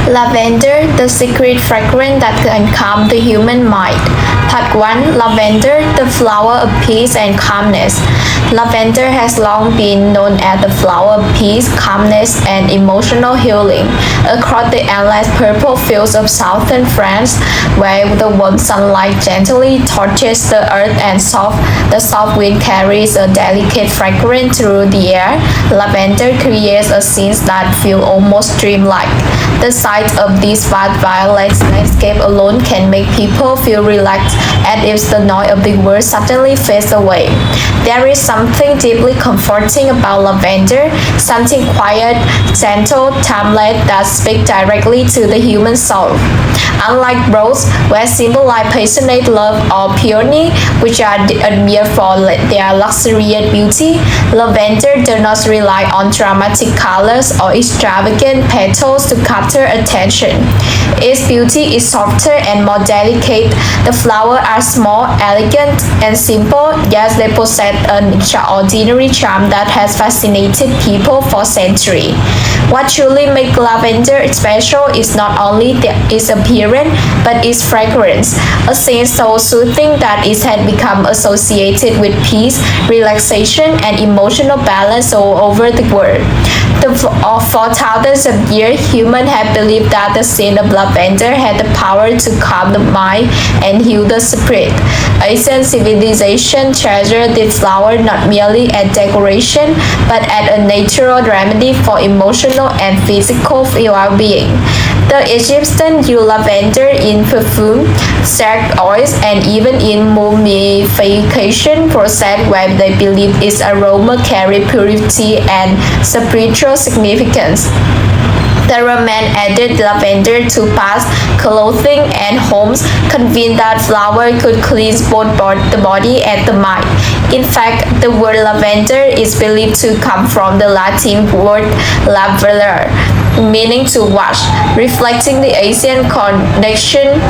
Lavender, the secret fragrance that can calm the human mind. Part 1. Lavender, the flower of peace and calmness. Lavender has long been known as the flower of peace, calmness, and emotional healing. Across the endless purple fields of southern France, where the warm sunlight gently touches the earth and the soft wind carries a delicate fragrance through the air, lavender creates a scene that feels almost dreamlike. The sight of this vast violet landscape alone can make people feel relaxed, as if the noise of the world suddenly fades away. There is something deeply comforting about lavender, something quiet, gentle, timeless that speaks directly to the human soul. Unlike rose, which symbolize passionate love or purity, which are admired for their luxurious beauty, lavender does not rely on dramatic colors or extravagant petals to capture attention. Its beauty is softer and more delicate. The flowers are small, elegant, and simple, yet they possess an extraordinary charm that has fascinated people for centuries. What truly makes lavender special is not only its appearance, but its fragrance, a scent so soothing that it has become associated with peace, relaxation, and emotional balance all over the world. For thousands of years, humans have believed that the scent of lavender had the power to calm the mind and heal the spirit. Ancient civilizations treasured this flower not merely as decoration, but as a natural remedy for emotional and physical well-being. The Egyptians used lavender in perfume, scent oils, and even in mummification process where they believed its aroma carried purity and spiritual significance. The Roman added lavender to past clothing and homes, convinced that flower could cleanse both the body and the mind. In fact, the word lavender is believed to come from the Latin word lavare, meaning to wash, reflecting the ancient connection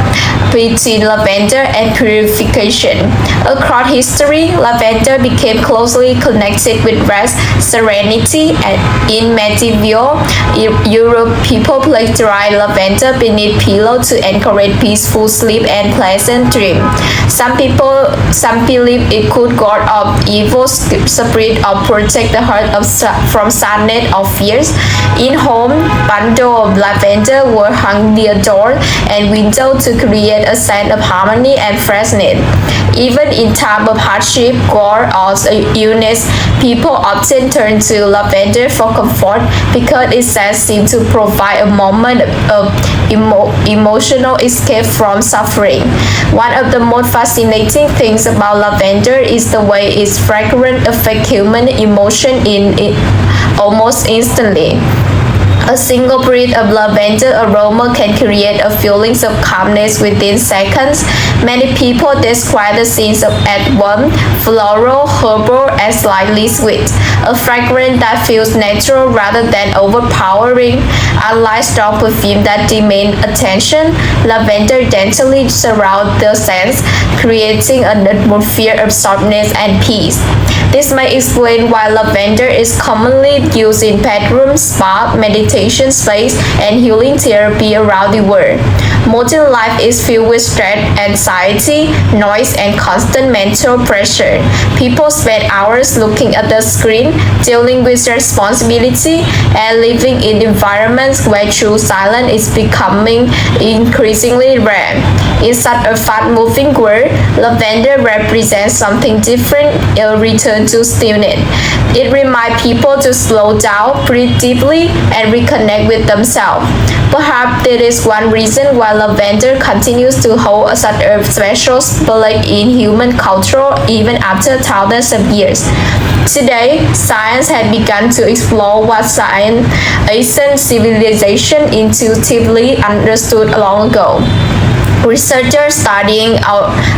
between lavender and purification. Across history, lavender became closely connected with rest, serenity, and in medieval Europe, people placed dry lavender beneath pillows to encourage peaceful sleep and pleasant dreams. Some believe it could guard off evil spirit or protect the heart from sadness or fears. In home, bundles of lavender were hung near door and window to create a sense of harmony and freshness. Even in times of hardship, war, or illness, people often turn to lavender for comfort because its scent seems to provide a moment of emotional escape from suffering. One of the most fascinating things about lavender is the way its fragrance affects human emotion almost instantly. A single breath of lavender aroma can create a feeling of calmness within seconds. Many people describe the scent as warm, floral, herbal, and slightly sweet, a fragrance that feels natural rather than overpowering. Unlike strong perfume that demand attention, lavender gently surrounds the sense, creating an atmosphere of softness and peace. This may explain why lavender is commonly used in bedrooms, spa, meditation space, and healing therapy around the world. Modern life is filled with stress, anxiety, noise, and constant mental pressure. People spend hours looking at the screen, dealing with responsibility, and living in environments where true silence is becoming increasingly rare. In such a fast-moving world, lavender represents something different, a return to stillness. It reminds people to slow down, breathe deeply, and reconnect with themselves. Perhaps that is one reason why lavender continues to hold such a special place in human culture even after thousands of years. Today, science has begun to explore what ancient civilization intuitively understood long ago. Researchers studying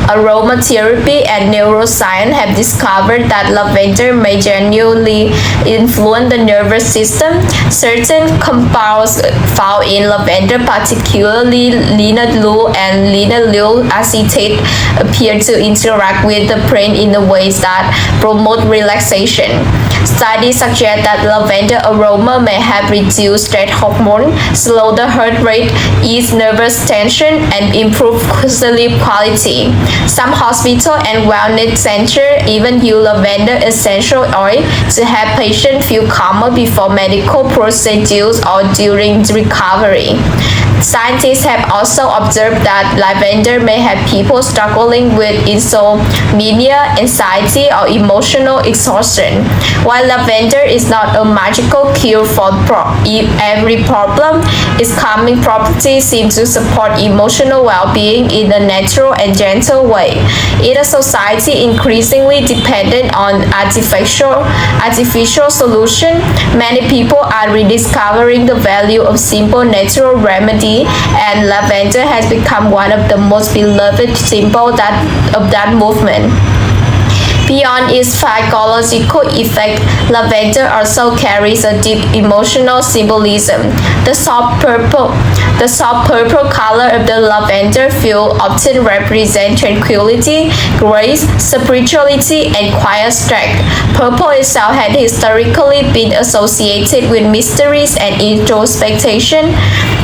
aromatherapy and neuroscience have discovered that lavender may genuinely influence the nervous system. Certain compounds found in lavender, particularly linalool and linalool acetate, appear to interact with the brain in ways that promote relaxation. Studies suggest that lavender aroma may help reduce stress hormone, slow the heart rate, ease nervous tension, and improve sleep quality. Some hospital and wellness centers even use lavender essential oil to help patients feel calmer before medical procedures or during recovery. Scientists have also observed that lavender may help people struggling with insomnia, anxiety, or emotional exhaustion. While lavender is not a magical cure for every problem, its calming properties seem to support emotional well-being in a natural and gentle way. In a society increasingly dependent on artificial solutions, many people are rediscovering the value of simple natural remedies, and lavender has become one of the most beloved symbols of that movement. Beyond its psychological effect, lavender also carries a deep emotional symbolism. The soft purple color of the lavender field often represents tranquility, grace, spirituality, and quiet strength. Purple itself had historically been associated with mysteries and introspection,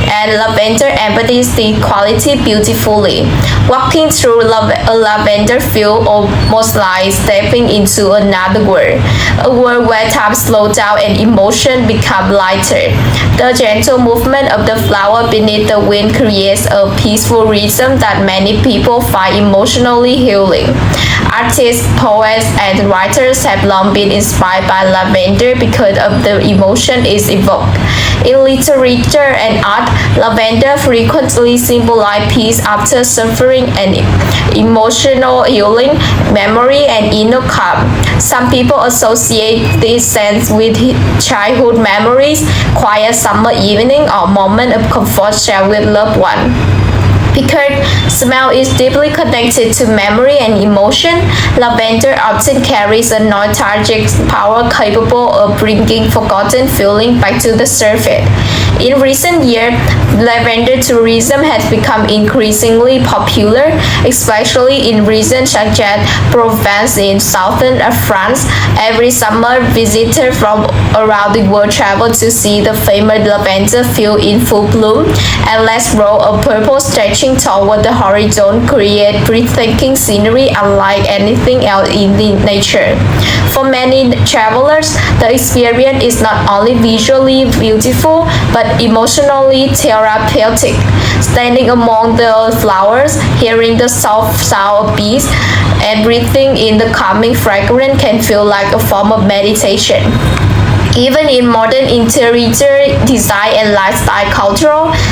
and lavender embodies the quality beautifully. Walking through a lavender field almost like stepping into another world, a world where time slows down and emotion become lighter. The gentle movement of the flower beneath the wind creates a peaceful rhythm that many people find emotionally healing. Artists, poets, and writers have long been inspired by lavender because of the emotion it evokes. In literature and art, lavender frequently symbolizes peace after suffering and emotional healing, memory, and inner calm. Some people associate this scent with childhood memories, quiet summer evening, or moment of comfort shared with loved ones. Because smell is deeply connected to memory and emotion, lavender often carries a nostalgic power capable of bringing forgotten feelings back to the surface. In recent years, lavender tourism has become increasingly popular, especially in regions such as Provence in southern France. Every summer, visitors from around the world travel to see the famous lavender field in full bloom, endless row of purple stretching toward the horizon create breathtaking scenery unlike anything else in the nature. For many travelers, the experience is not only visually beautiful but emotionally therapeutic. Standing among the flowers, hearing the soft sound of bees, and breathing in the calming fragrance can feel like a form of meditation. Even in modern interior design and lifestyle culture,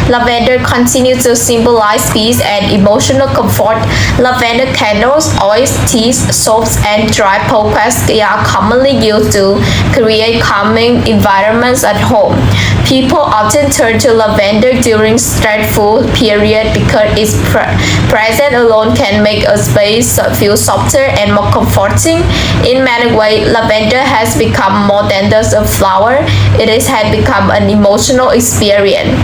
lavender continues to symbolize peace and emotional comfort. Lavender candles, oils, teas, soaps, and dry poultices are commonly used to create calming environments at home. People often turn to lavender during stressful periods because its presence alone can make a space feel softer and more comforting. In many ways, lavender has become more than just a flower, it has become an emotional experience.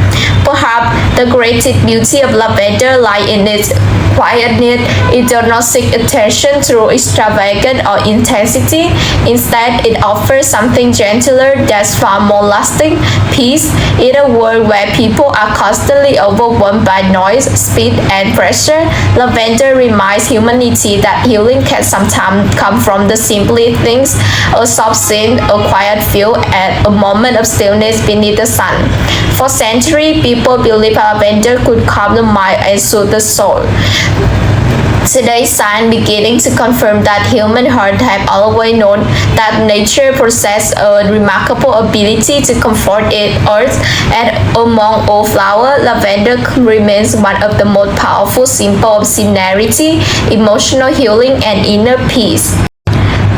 Perhaps the greatest beauty of lavender lies in its quietness. It does not seek attention through extravagance or intensity. Instead, it offers something gentler that's far more lasting, peace. In a world where people are constantly overwhelmed by noise, speed, and pressure, lavender reminds humanity that healing can sometimes come from the simple things, a soft scent, a quiet field, and a moment of stillness beneath the sun. For centuries, people believed lavender could calm the mind and soothe the soul. Today, science beginning to confirm that human hearts have always known that nature possesses a remarkable ability to comfort its earth, and among all flowers, lavender remains one of the most powerful symbols of serenity, emotional healing, and inner peace.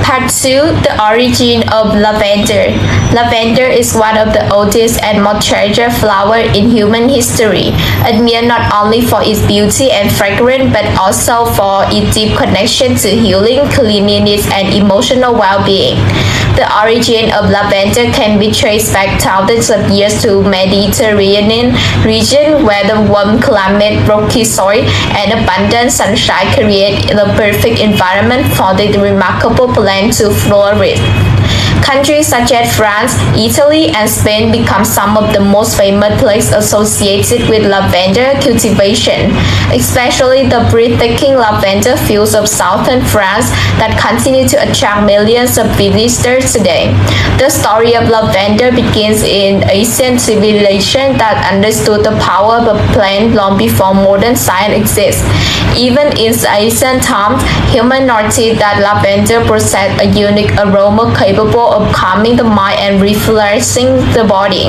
Part 2. The origin of lavender. Lavender is one of the oldest and most treasured flowers in human history, admired not only for its beauty and fragrance but also for its deep connection to healing, cleanliness, and emotional well-being. The origin of lavender can be traced back thousands of years to Mediterranean region where the warm climate, rocky soil, and abundant sunshine create the perfect environment for the remarkable plant to flourish. Countries such as France, Italy, and Spain become some of the most famous places associated with lavender cultivation, especially the breathtaking lavender fields of southern France that continue to attract millions of visitors today. The story of lavender begins in ancient civilization that understood the power of a plant long before modern science exists. Even in ancient times, humans noticed that lavender possessed a unique aroma capable of calming the mind and refreshing the body.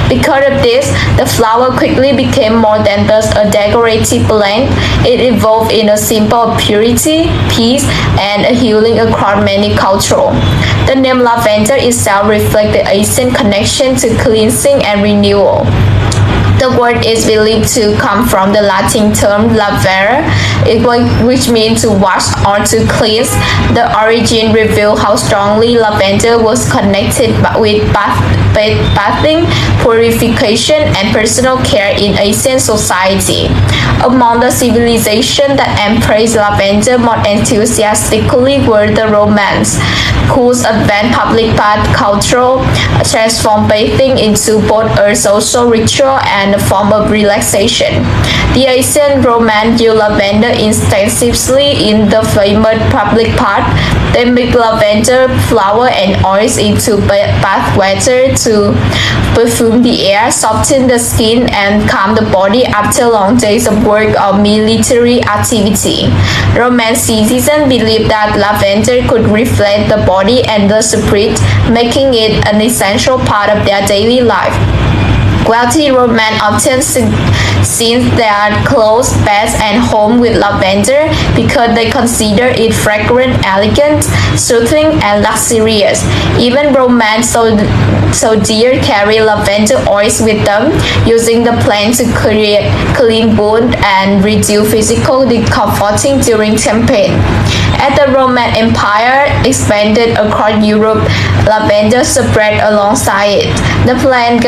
Because of this, the flower quickly became more than just a decorative plant. It evolved in a symbol of purity, peace, and healing across many cultures. The name lavender itself reflects the ancient connection to cleansing and renewal. The word is believed to come from the Latin term lavare, which means to wash or to cleanse. The origin reveals how strongly lavender was connected with bathing, purification, and personal care in ancient society. Among the civilizations that embraced lavender more enthusiastically were the Romans, whose advanced public bath culture transformed bathing into both a social ritual and a form of relaxation. The ancient Romans used lavender extensively in the famous public bath. They mix lavender flower and oils into bath water to perfume the air, soften the skin, and calm the body after long days of work or military activity. Roman citizens believed that lavender could reflect the body and the spirit, making it an essential part of their daily life. Wealthy Romans often scent their clothes, beds, and homes with lavender because they consider it fragrant, elegant, soothing, and luxurious. Even Roman soldiers carry lavender oils with them, using the plant to create clean wounds and reduce physical discomforting during campaign. As the Roman Empire expanded across Europe, lavender spread alongside it. The plant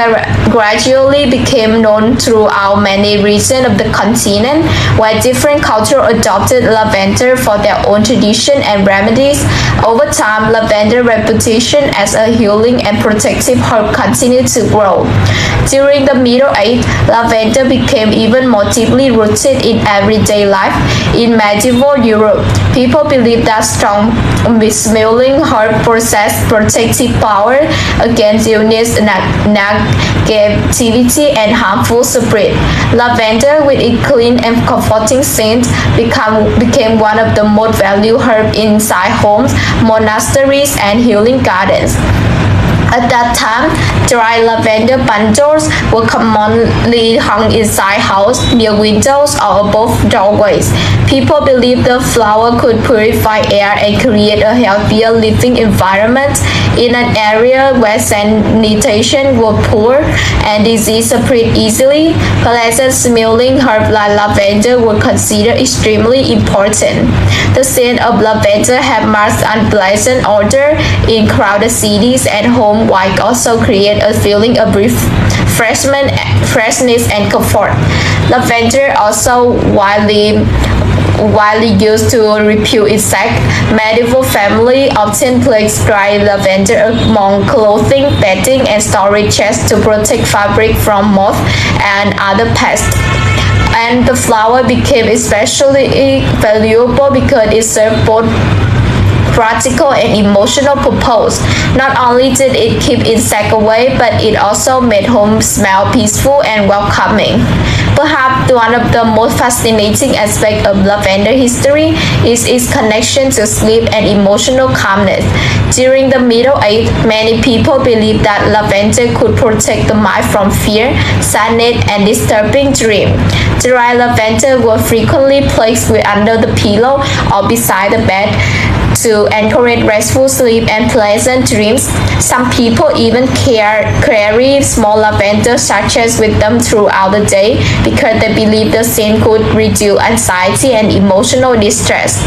gradually became known throughout many regions of the continent, where different cultures adopted lavender for their own tradition and remedies. Over time, lavender's reputation as a healing and protective herb continued to grow. During the Middle Ages, lavender became even more deeply rooted in everyday life. In medieval Europe, people believed that strong smelling herb possessed protective power against illness, negativity, and harmful spirits. Lavender, with its clean and comforting scent, became one of the most valued herbs inside homes, monasteries, and healing gardens. At that time, dry lavender bundles were commonly hung inside houses, near windows, or above doorways. People believed the flower could purify air and create a healthier living environment. In an area where sanitation was poor and disease spread easily, pleasant-smelling herbs like lavender were considered extremely important. The scent of lavender had marked unpleasant odor in crowded cities and homes, while also create a feeling of refreshment, freshness, and comfort. Lavender also widely used to repel insects. Medieval families often placed dry lavender among clothing, bedding, and storage chests to protect fabric from moth and other pests. And the flower became especially valuable because it served both practical and emotional purpose. Not only did it keep insects away, but it also made homes smell peaceful and welcoming. Perhaps one of the most fascinating aspects of lavender history is its connection to sleep and emotional calmness. During the Middle Ages, many people believed that lavender could protect the mind from fear, sadness, and disturbing dreams. Dry lavender was frequently placed under the pillow or beside the bed to encourage restful sleep and pleasant dreams. Some people even carry small lavender sachets with them throughout the day because they believe the scent could reduce anxiety and emotional distress.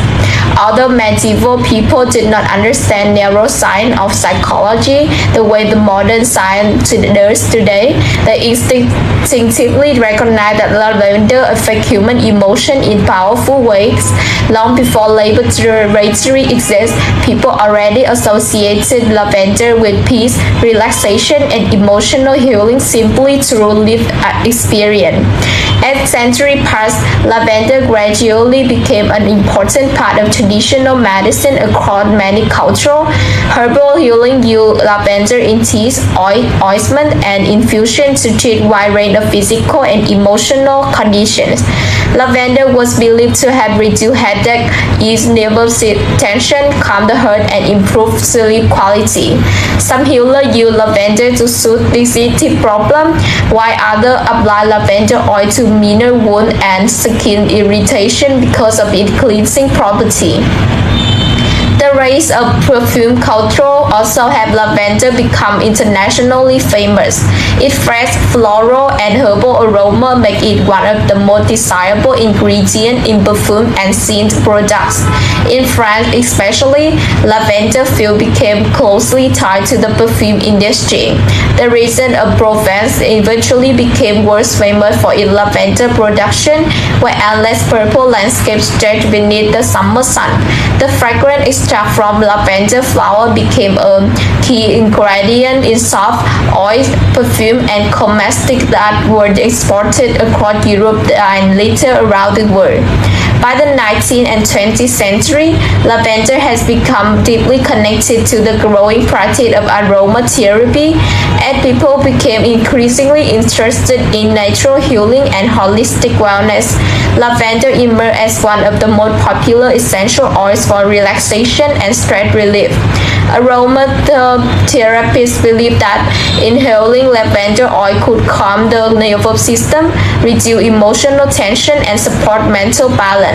Although medieval people did not understand neuroscience or psychology the way the modern science does today, they instinctively recognized that lavender affects human emotion in powerful ways. Long before laboratory exist, people already associated lavender with peace, relaxation, and emotional healing simply through lived experience. As centuries passed, lavender gradually became an important part of traditional medicine across many cultures. Herbal healing used lavender in teas, ointment, and infusion to treat a wide range of physical and emotional conditions. Lavender was believed to have reduced headache, eased nervous tension, calmed the heart, and improved sleep quality. Some healers use lavender to soothe digestive problems, while others apply lavender oil to minor wounds and skin irritation because of its cleansing property. The rise of perfume culture also have lavender become internationally famous. Its fresh floral and herbal aroma make it one of the most desirable ingredients in perfume and scent products. In France especially, lavender field became closely tied to the perfume industry. The region of Provence eventually became world famous for its lavender production, where endless purple landscapes stretched beneath the summer sun. The fragrant extract from lavender flower became a key ingredient in soft oils, perfume, and cosmetics that were exported across Europe and later around the world. By the 19th and 20th century, lavender has become deeply connected to the growing practice of aromatherapy, and people became increasingly interested in natural healing and holistic wellness. Lavender emerged as one of the most popular essential oils for relaxation and stress relief. Aromatherapists believe that inhaling lavender oil could calm the nervous system, reduce emotional tension, and support mental balance.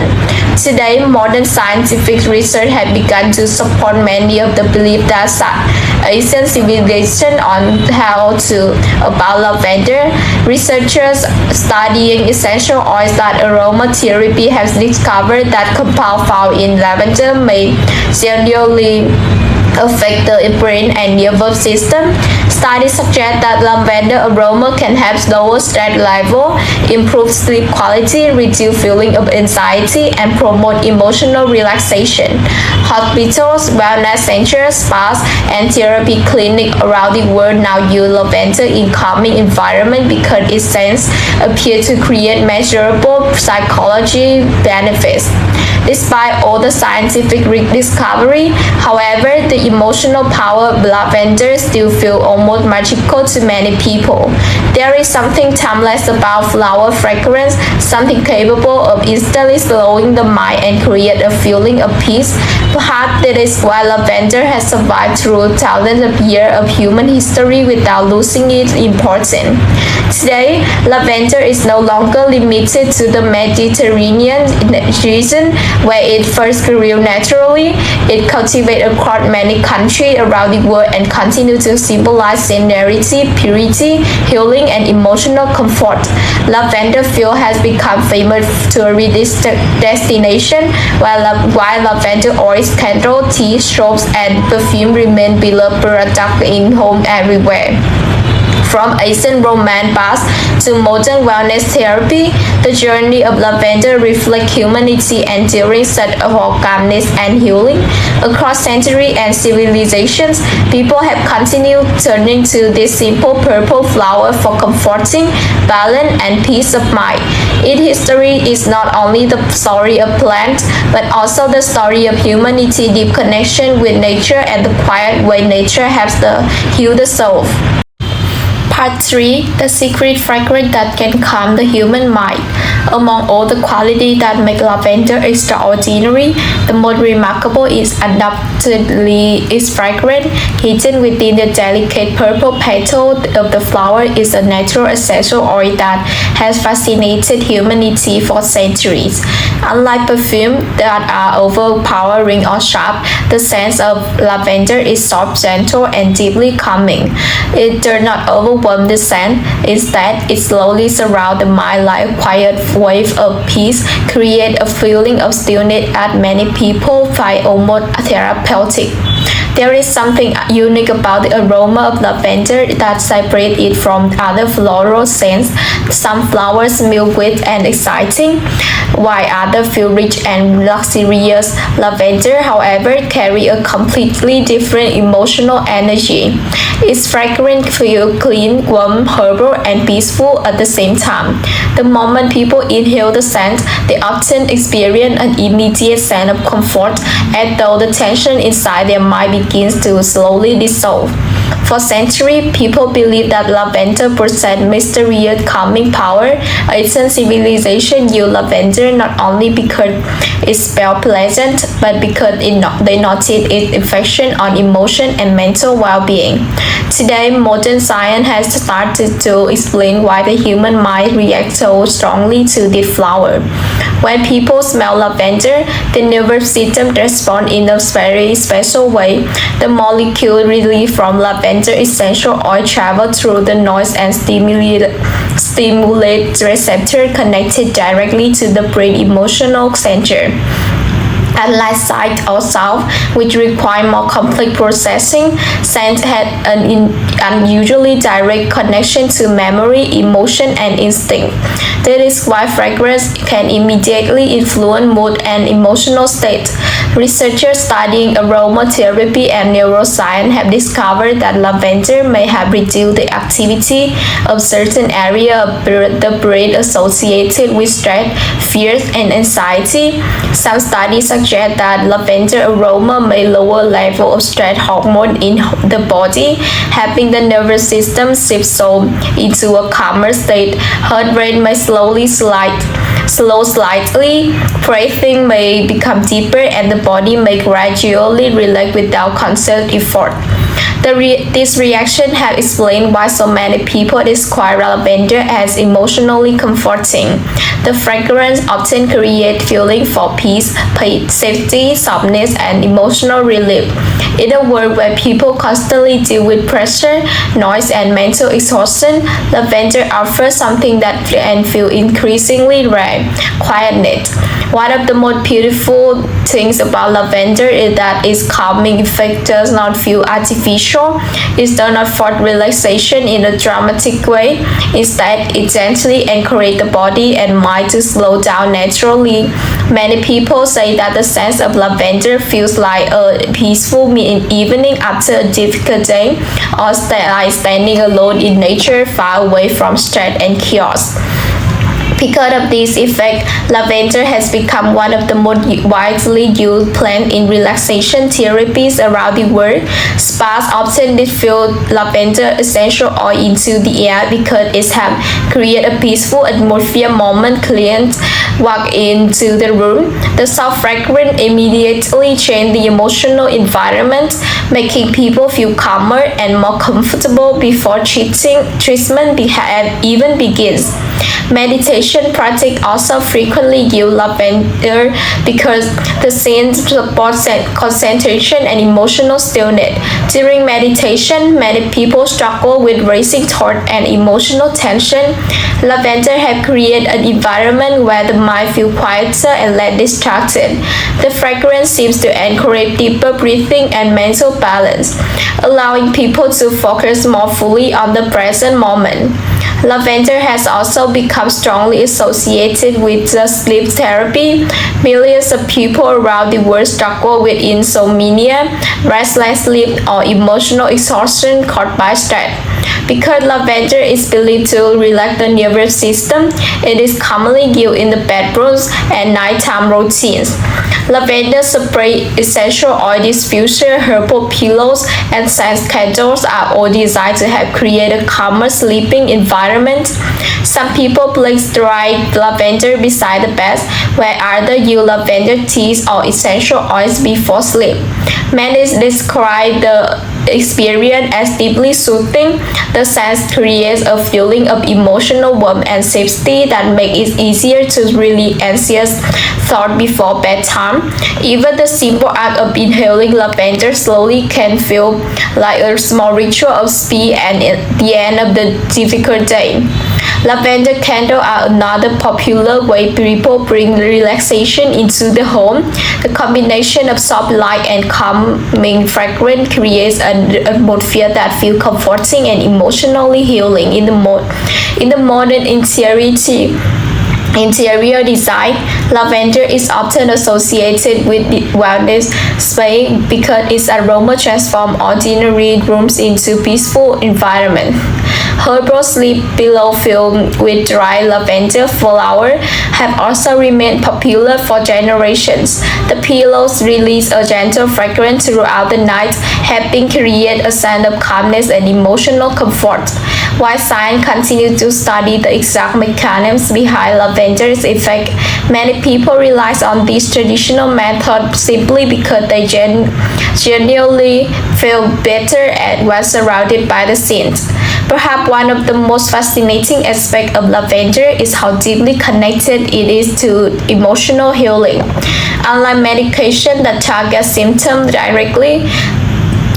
Today, modern scientific research has begun to support many of the beliefs that Asian civilization on how to about lavender. Researchers studying essential oils that aromatherapy has discovered that compounds found in lavender may serially affect the brain and nervous system. Studies suggest that lavender aroma can help lower stress level, improve sleep quality, reduce feeling of anxiety, and promote emotional relaxation. Hospitals, wellness centers, spas, and therapy clinics around the world now use lavender in calming environment because its scents appear to create measurable psychology benefits. Despite all the scientific discovery, however, the emotional power of lavender still feels almost magical to many people. There is something timeless about flower fragrance, something capable of instantly slowing the mind and create a feeling of peace. Perhaps that is why lavender has survived through thousands of years of human history without losing its importance. Today, lavender is no longer limited to the Mediterranean region where it first grew naturally. It cultivated across many countries around the world and continues to symbolize serenity, purity, healing, and emotional comfort. Lavender field has become famous tourist destination, while lavender oils, candle, tea, soaps, and perfume remain beloved products in home everywhere. From ancient Roman baths to modern wellness therapy, the journey of lavender reflects humanity enduring search for calmness and healing. Across centuries and civilizations, people have continued turning to this simple purple flower for comforting, balance, and peace of mind. Its history is not only the story of plants, but also the story of humanity, deep connection with nature, and the quiet way nature helps heal the soul. Part 3. The secret fragrance that can calm the human mind. Among all the qualities that make lavender extraordinary, the most remarkable is undoubtedly its fragrance. Hidden within the delicate purple petal of the flower is a natural essential oil that has fascinated humanity for centuries. Unlike perfume that are overpowering or sharp, the scent of lavender is soft, gentle, and deeply calming. It does not overwhelm the scent. Instead, it slowly surrounds the mind like a quiet wave of peace, create a feeling of stillness that many people find almost therapeutic. There is something unique about the aroma of lavender that separates it from other floral scents. Some flowers smell wet and exciting, while others feel rich and luxurious. Lavender, however, carries a completely different emotional energy. Its fragrance feels clean, warm, herbal, and peaceful at the same time. The moment people inhale the scent, they often experience an immediate sense of comfort, as though the tension inside their mind begins to slowly dissolve. For centuries, people believed that lavender possessed mysterious calming power. Ancient civilization used lavender not only because it smelled pleasant, but because they noticed its effect on emotion and mental well-being. Today, modern science has started to explain why the human mind reacts so strongly to this flower. When people smell lavender, the nervous system responds in a very special way. The molecule released from lavender essential oil travel through the nose and stimulate receptor connected directly to the brain emotional center. Unlike sight or sound, which require more complex processing, scent had an unusually direct connection to memory, emotion, and instinct. That is why fragrance can immediately influence mood and emotional state. Researchers studying aromatherapy and neuroscience have discovered that lavender may have reduced the activity of certain areas of the brain associated with stress, fear, and anxiety. Some studies suggest that lavender aroma may lower level of stress hormone in the body, helping the nervous system shift into a calmer state. Heart rate may slow slightly, breathing may become deeper, and the body may gradually relax without conscious effort. This reaction have explained why so many people describe lavender as emotionally comforting. The fragrance often creates feeling for peace, safety, softness, and emotional relief. In a world where people constantly deal with pressure, noise, and mental exhaustion, lavender offers something that can feel increasingly rare: quietness. One of the most beautiful things about lavender is that its calming effect does not feel artificial. It does not force relaxation in a dramatic way. Instead, it gently encourages the body and mind to slow down naturally. Many people say that the scent of lavender feels like a peaceful evening after a difficult day, or like standing alone in nature, far away from stress and chaos. Because of this effect, lavender has become one of the most widely used plants in relaxation therapies around the world. Spas often diffuse lavender essential oil into the air because it helps create a peaceful atmosphere moment clients walk into the room. The soft fragrance immediately changes the emotional environment, making people feel calmer and more comfortable before treatment even begins. Meditation practice also frequently use lavender because the scent supports concentration and emotional stillness. During meditation, many people struggle with racing thoughts and emotional tension. Lavender has created an environment where the mind feels quieter and less distracted. The fragrance seems to encourage deeper breathing and mental balance, allowing people to focus more fully on the present moment. Lavender has also become strongly associated with sleep therapy. Millions of people around the world struggle with insomnia, restless sleep, or emotional exhaustion caused by stress. Because lavender is believed to relax the nervous system, it is commonly used in the bedrooms and nighttime routines. Lavender spray, essential oil diffuser, herbal pillows, and scent candles are all designed to help create a calmer sleeping environment. Some people place dried lavender beside the bed, where others use lavender teas or essential oils before sleep. Many describe the experience as deeply soothing. The scent creates a feeling of emotional warmth and safety that makes it easier to relieve anxious thoughts before bedtime. Even the simple act of inhaling lavender slowly can feel like a small ritual of speed and at the end of the difficult day. Lavender candles are another popular way people bring relaxation into the home. The combination of soft light and calming fragrance creates an atmosphere that feels comforting and emotionally healing. In the modern interior design, lavender is often associated with the wellness space because its aroma transforms ordinary rooms into peaceful environment. Herbal sleep pillows filled with dry lavender flower have also remained popular for generations. The pillows release a gentle fragrance throughout the night, helping create a sense of calmness and emotional comfort. While science continues to study the exact mechanisms behind lavender's effect, many people rely on this traditional method simply because they genuinely feel better when surrounded by the scent. Perhaps one of the most fascinating aspects of lavender is how deeply connected it is to emotional healing. Unlike medication that targets symptoms directly,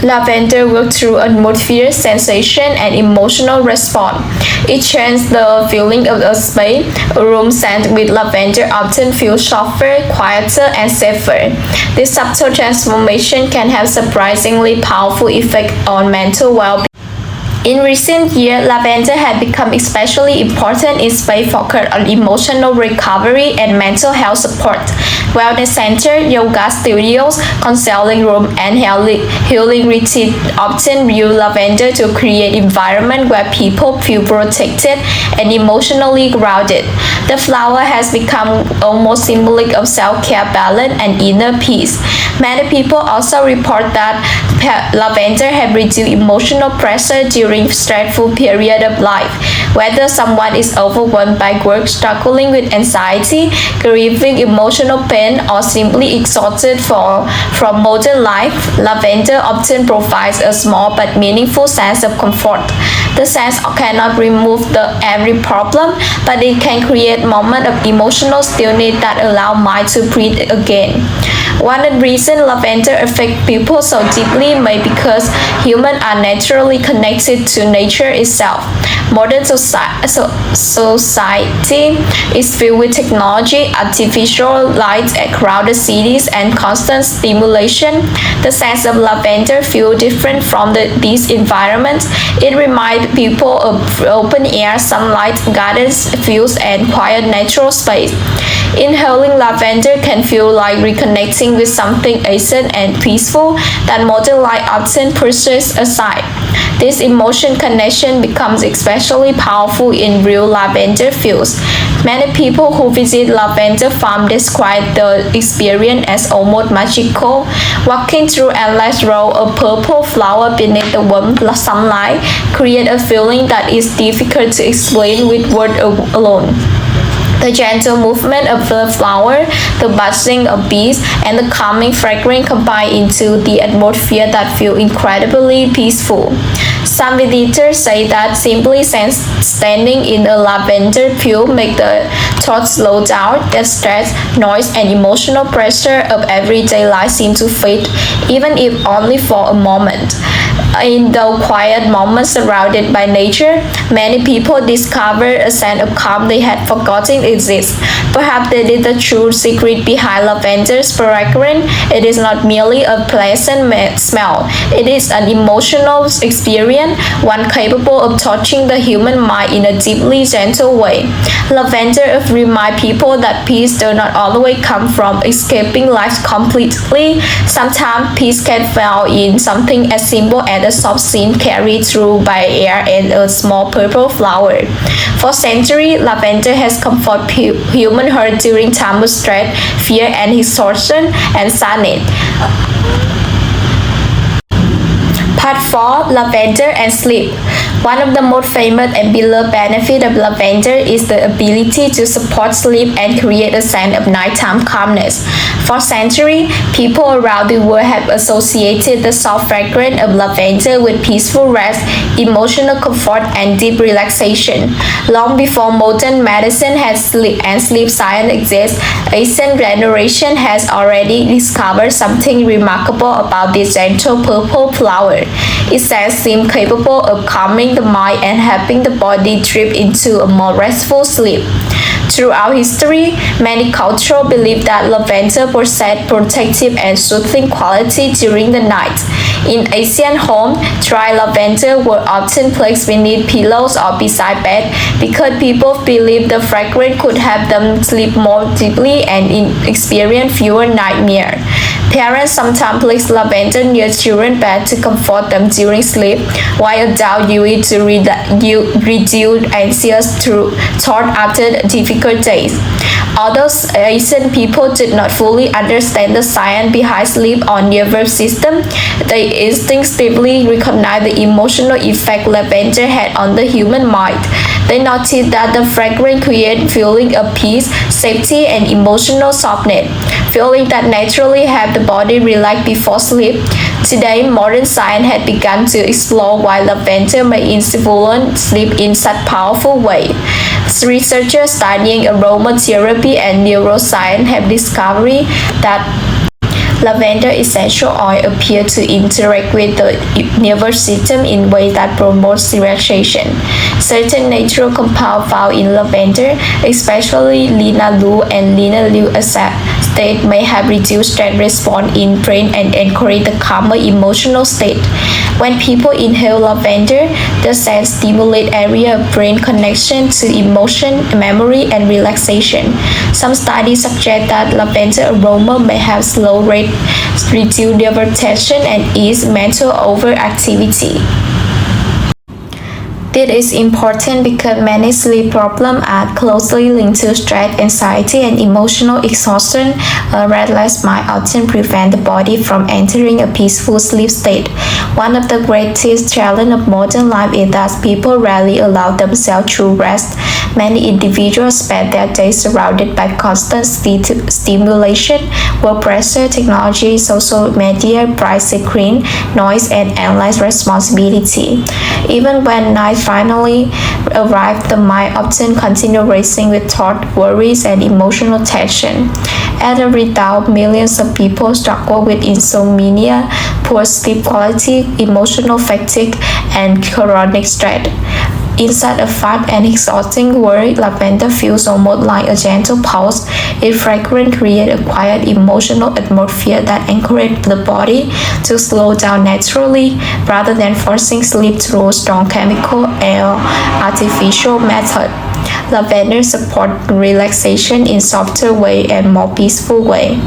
lavender works through atmosphere, sensation, and emotional response. It changes the feeling of a space. A room scented with lavender often feels softer, quieter, and safer. This subtle transformation can have surprisingly powerful effects on mental well-being. In recent years, lavender has become especially important in space focused on emotional recovery and mental health support. Wellness centers, yoga studios, counseling rooms, and healing retreats often use lavender to create environments where people feel protected and emotionally grounded. The flower has become almost symbolic of self-care, balance, and inner peace. Many people also report that lavender has reduced emotional pressure during stressful period of life. Whether someone is overwhelmed by work, struggling with anxiety, grieving emotional pain, or simply exhausted from modern life, lavender often provides a small but meaningful sense of comfort. The scent cannot remove every problem, but it can create moments of emotional stillness that allow mind to breathe again. One of the reasons lavender affects people so deeply may be because humans are naturally connected to nature itself. Modern society is filled with technology, artificial lights, crowded cities, and constant stimulation. The sense of lavender feels different from these environments. It reminds people of open air, sunlight, gardens, fields, and quiet natural space. Inhaling lavender can feel like reconnecting with something ancient and peaceful that modern life often pushes aside. This emotion connection becomes especially powerful in real lavender fields. Many people who visit lavender farm describe the experience as almost magical. Walking through endless rows of purple flowers beneath the warm sunlight create a feeling that is difficult to explain with words alone. The gentle movement of the flower, the buzzing of bees, and the calming fragrance combine into the atmosphere that feels incredibly peaceful. Some visitors say that simply standing in a lavender field makes the thoughts slow down. The stress, noise, and emotional pressure of everyday life seem to fade, even if only for a moment. In those quiet moments surrounded by nature, many people discover a sense of calm they had forgotten exists. Perhaps that is the true secret behind lavender's fragrance. It is not merely a pleasant smell. It is an emotional experience, one capable of touching the human mind in a deeply gentle way. Lavender reminds people that peace does not always come from escaping life completely. Sometimes peace can found in something as simple as a soft scent carried through by air and a small purple flower. For centuries, lavender has comforted human heart during times of stress, fear, and exhaustion, and sadness. Part 4. Lavender and Sleep. One of the most famous and beloved benefits of lavender is the ability to support sleep and create a sense of nighttime calmness. For centuries, people around the world have associated the soft fragrance of lavender with peaceful rest, emotional comfort, and deep relaxation. Long before modern medicine and sleep science exist, ancient generation has already discovered something remarkable about this gentle purple flower. It says seem capable of calming the mind and helping the body drift into a more restful sleep. Throughout history, many cultures believe that lavender possessed protective and soothing quality during the night. In Asian homes, dry lavender were often placed beneath pillows or beside bed because people believed the fragrance could help them sleep more deeply and experience fewer nightmares. Parents sometimes place lavender near children's bed to comfort them during sleep, while adults use it to reduce anxious thought after difficult days. Although Asian people did not fully understand the science behind sleep or nervous system, they instinctively recognized the emotional effect lavender had on the human mind. They noticed that the fragrance created feeling of peace, safety, and emotional softness, feeling that naturally help the body relax before sleep. Today, modern science has begun to explore why lavender may influence sleep in such powerful way. Researchers studying aromatherapy and neuroscience have discovered that lavender essential oil appear to interact with the nervous system in ways that promotes relaxation. Certain natural compounds found in lavender, especially linalool and linalool acetate, may have reduced stress response in brain and encourage the calmer emotional state. When people inhale lavender, the scent stimulates area of brain connection to emotion, memory, and relaxation. Some studies suggest that lavender aroma may have slow rate, reduce nervous tension, and ease mental overactivity. This is important because many sleep problems are closely linked to stress, anxiety, and emotional exhaustion. A restless mind often prevents the body from entering a peaceful sleep state. One of the greatest challenges of modern life is that people rarely allow themselves to rest. Many individuals spend their days surrounded by constant stimulation, work pressure, technology, social media, bright screen, noise, and endless responsibility. Even when night finally arrive, the mind often continues racing with thought, worries, and emotional tension. As a result, millions of people struggle with insomnia, poor sleep quality, emotional fatigue, and chronic stress. In such a fast and exhausting world, lavender feels almost like a gentle pulse. Its fragrance creates a quiet emotional atmosphere that encourages the body to slow down naturally rather than forcing sleep through strong chemical or artificial method. Lavender supports relaxation in softer way and more peaceful way.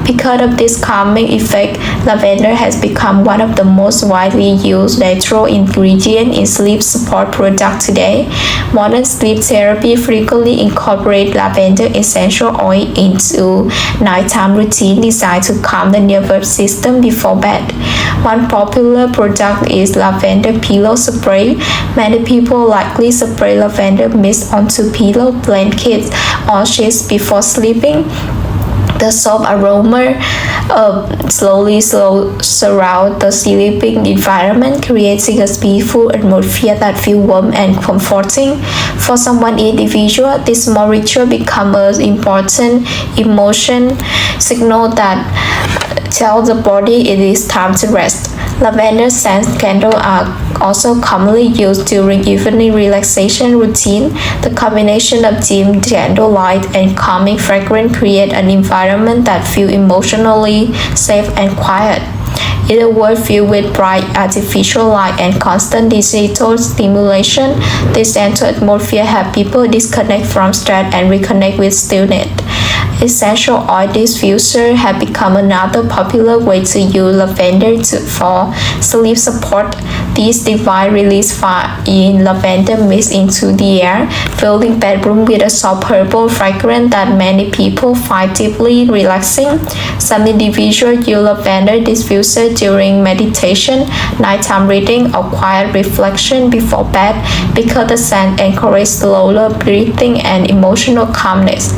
Because of this calming effect, lavender has become one of the most widely used natural ingredients in sleep support products today. Modern sleep therapy frequently incorporates lavender essential oil into nighttime routine designed to calm the nervous system before bed. One popular product is lavender pillow spray. Many people likely spray lavender mist onto pillow, blankets, or sheets before sleeping. The soft aroma slowly surrounds the sleeping environment, creating a peaceful atmosphere that feels warm and comforting. For some individual, this small ritual becomes an important emotion signal that tells the body it is time to rest. Lavender scent candles are also commonly used during evening relaxation routine. The combination of dim candlelight and calming fragrance create an environment that feels emotionally safe and quiet. In a world filled with bright artificial light and constant digital stimulation, this gentle atmosphere helps people disconnect from stress and reconnect with stillness. Essential oil diffuser have become another popular way to use lavender for sleep support. These devices release fine lavender mist into the air, filling bedroom with a soft herbal fragrance that many people find deeply relaxing. Some individuals use lavender diffuser during meditation, nighttime reading, or quiet reflection before bed because the scent encourages slower breathing and emotional calmness.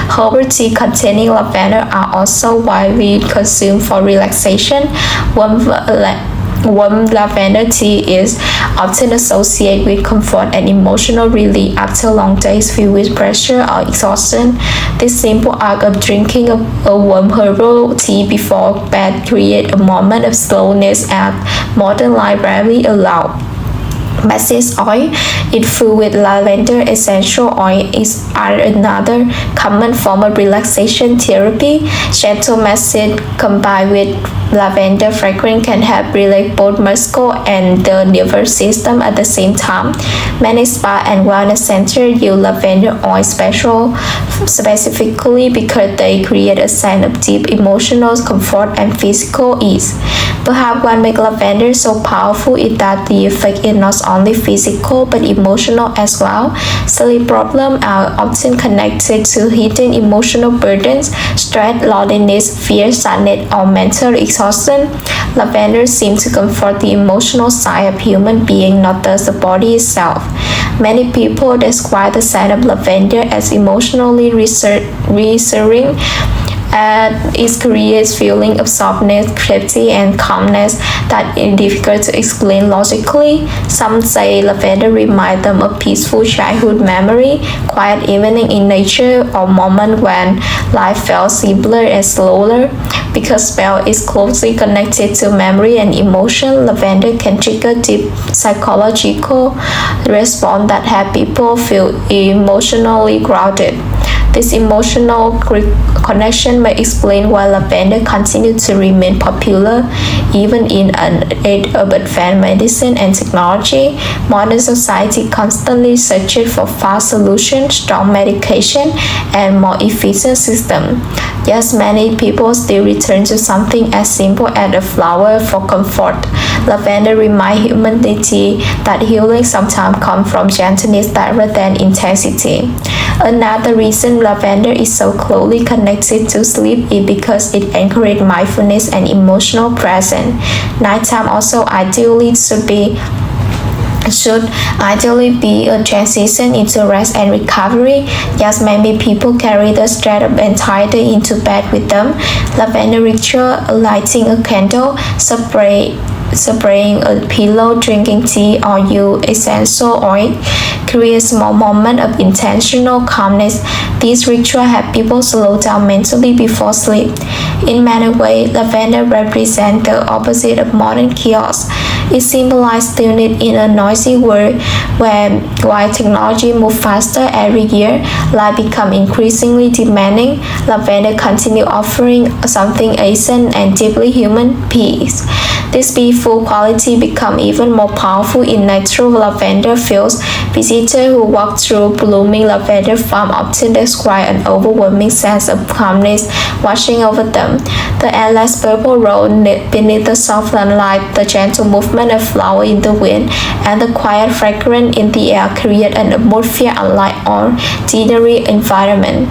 Herbal tea containing lavender are also widely consumed for relaxation. Warm lavender tea is often associated with comfort and emotional relief after long days filled with pressure or exhaustion. This simple act of drinking a warm herbal tea before bed creates a moment of slowness and modern life rarely allows. Massage oil, it filled with lavender essential oil, is another common form of relaxation therapy. Gentle massage combined with lavender fragrance can help relax both muscle and the nervous system at the same time. Many spa and wellness centers use lavender oil specifically because they create a sense of deep emotional comfort and physical ease. Perhaps what makes lavender so powerful is that the effect is not only physical but emotional as well. Sleep problems are often connected to hidden emotional burdens, stress, loneliness, fear, sadness, or mental exhaustion. Lavender seems to comfort the emotional side of human being, not just the body itself. Many people describe the scent of lavender as emotionally reassuring, and it creates feeling of softness, safety, and calmness that is difficult to explain logically. Some say lavender reminds them of peaceful childhood memory, quiet evening in nature, or moment when life felt simpler and slower. Because smell is closely connected to memory and emotion, lavender can trigger deep psychological response that help people feel emotionally grounded. This emotional connection may explain why lavender continues to remain popular even in an age of advanced medicine and technology. Modern society constantly searches for fast solutions, strong medication, and more efficient systems. Yes, many people still return to something as simple as a flower for comfort. Lavender reminds humanity that healing sometimes comes from gentleness rather than intensity. Another reason lavender is so closely connected to sleep is because it encourages mindfulness and emotional presence. Nighttime also should ideally be a transition into rest and recovery. Yes, many people carry the stress of entire day into bed with them. Lavender ritual, lighting a candle, spraying a pillow, drinking tea, or use essential oil create small moments of intentional calmness. These rituals help people slow down mentally before sleep. In many ways, lavender represents the opposite of modern chaos. It symbolizes stillness in a noisy world where while technology moves faster every year, life becomes increasingly demanding. Lavender continues offering something ancient and deeply human, peace. This peaceful quality becomes even more powerful in natural lavender fields. Visitors who walk through blooming lavender farm often describe an overwhelming sense of calmness washing over them. The endless purple road beneath the soft sunlight, the gentle movement of flowers in the wind, and the quiet fragrance in the air create an atmosphere unlike ordinary environment.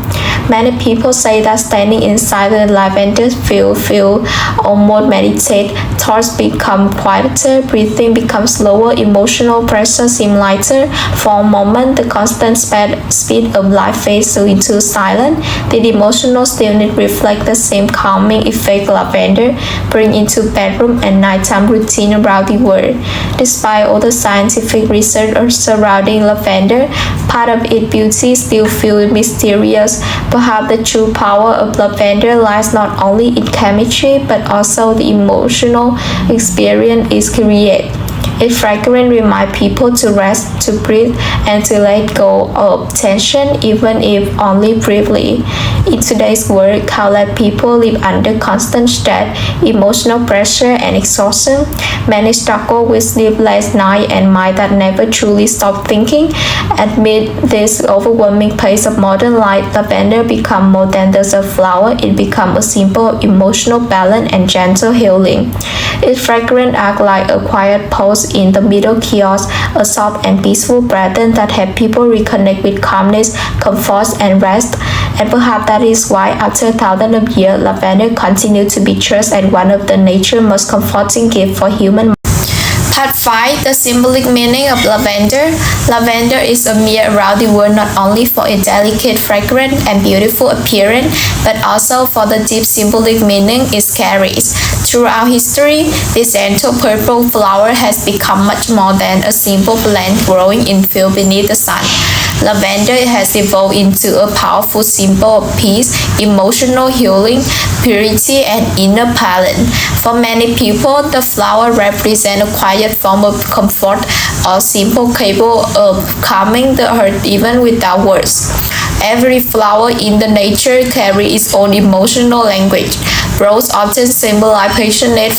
Many people say that standing inside the lavender field feel almost meditate. Thoughts become quieter, breathing becomes slower, emotional pressure seems lighter. For a moment, the constant speed of life fades into silence. The emotional stillness reflects the same calming effect lavender brings into bedroom and nighttime routine around the world. Despite all the scientific research surrounding lavender, part of its beauty still feels mysterious. Perhaps the true power of lavender lies not only in chemistry but also the emotional experience it creates. Its fragrance reminds people to rest, to breathe, and to let go of tension, even if only briefly. In today's world, countless people live under constant stress, emotional pressure, and exhaustion. Many struggle with sleepless nights and minds that never truly stop thinking. Amid this overwhelming pace of modern life, lavender becomes more than just a flower. It becomes a symbol of emotional balance and gentle healing. Its fragrance acts like a quiet pulse in the middle chaos, a soft and peaceful presence that helps people reconnect with calmness, comfort, and rest. And perhaps that is why, after thousands of years, lavender continues to be cherished as one of the nature's most comforting gifts for human. Part 5. The symbolic meaning of lavender. Lavender is a mere around the world not only for its delicate fragrance and beautiful appearance, but also for the deep symbolic meaning it carries. Throughout history, this gentle purple flower has become much more than a simple plant growing in field beneath the sun. Lavender has evolved into a powerful symbol of peace, emotional healing, purity, and inner balance. For many people, the flower represents a quiet form of comfort or symbol capable of calming the heart even without words. Every flower in the nature carries its own emotional language. Rose often symbolize passionate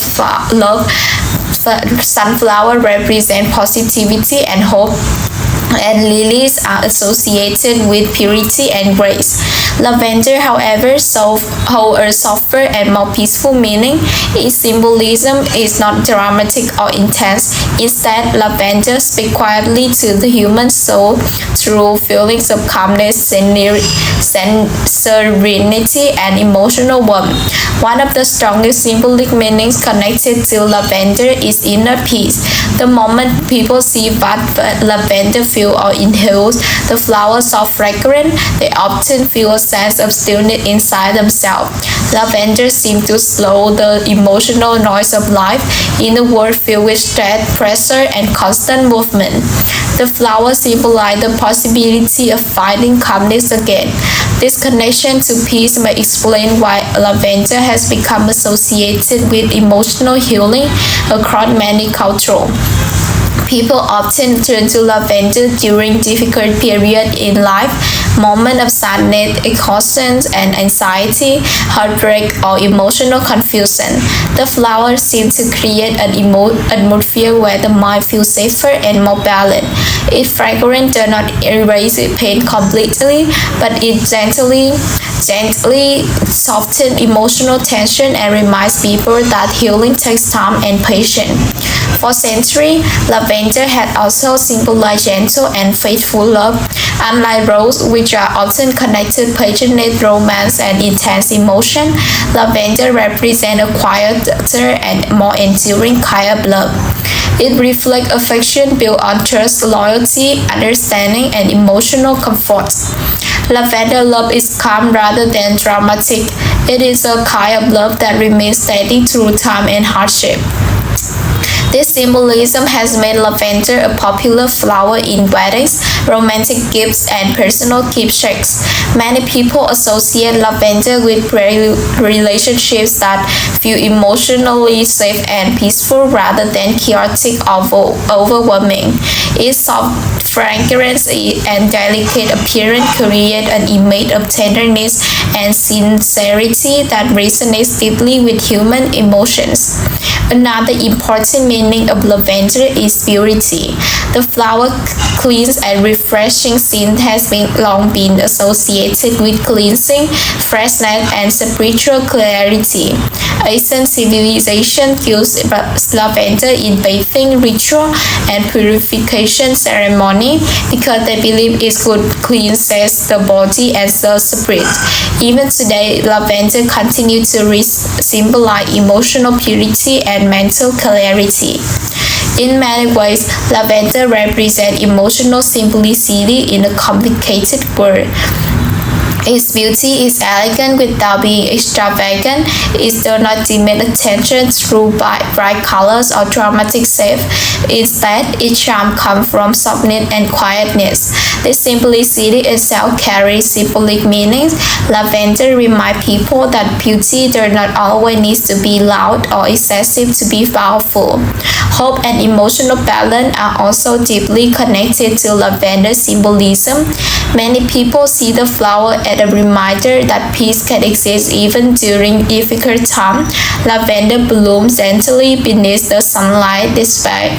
love. Sunflower represent positivity and hope, and lilies are associated with purity and grace. Lavender, however, holds a softer and more peaceful meaning. Its symbolism is not dramatic or intense. Instead, lavender speaks quietly to the human soul through feelings of calmness, serenity, and emotional warmth. One of the strongest symbolic meanings connected to lavender is inner peace. The moment people see lavender field or inhale the flower's soft fragrance, they often feel a sense of stillness inside themselves. Lavender seems to slow the emotional noise of life in a world filled with stress, pressure, and constant movement. The flower symbolizes the possibility of finding calmness again. This connection to peace may explain why lavender has become associated with emotional healing across many cultures. People often turn to lavender during difficult periods in life, moments of sadness, exhaustion, and anxiety, heartbreak, or emotional confusion. The flower seems to create an atmosphere where the mind feels safer and more balanced. Its fragrance does not erase pain completely, but it gently softens emotional tension and reminds people that healing takes time and patience. For centuries, lavender had also symbolized gentle and faithful love. Unlike rose, which are often connected to passionate romance and intense emotion, lavender represents a quieter and more enduring kind of love. It reflects affection built on trust, loyalty, understanding, and emotional comfort. Lavender love is calm rather than dramatic. It is a kind of love that remains steady through time and hardship. This symbolism has made lavender a popular flower in weddings, romantic gifts, and personal keepsakes. Many people associate lavender with relationships that feel emotionally safe and peaceful rather than chaotic or overwhelming. Its soft fragrance and delicate appearance create an image of tenderness and sincerity that resonates deeply with human emotions. Another important meaning of lavender is purity. The flower's clean and refreshing scent has long been associated with cleansing, freshness, and spiritual clarity. Ancient civilization used lavender in bathing ritual and purification ceremony because they believe it could cleanse the body and the spirit. Even today, lavender continues to symbolize emotional purity and mental clarity. In many ways, lavender represents emotional simplicity in a complicated world. Its beauty is elegant without being extravagant. It does not demand attention through bright colors or dramatic shapes. Instead, its charm comes from softness and quietness. This simplicity itself carries symbolic meanings. Lavender reminds people that beauty does not always need to be loud or excessive to be powerful. Hope and emotional balance are also deeply connected to lavender symbolism. Many people see the flower as a reminder that peace can exist even during difficult times. Lavender blooms gently beneath the sunlight despite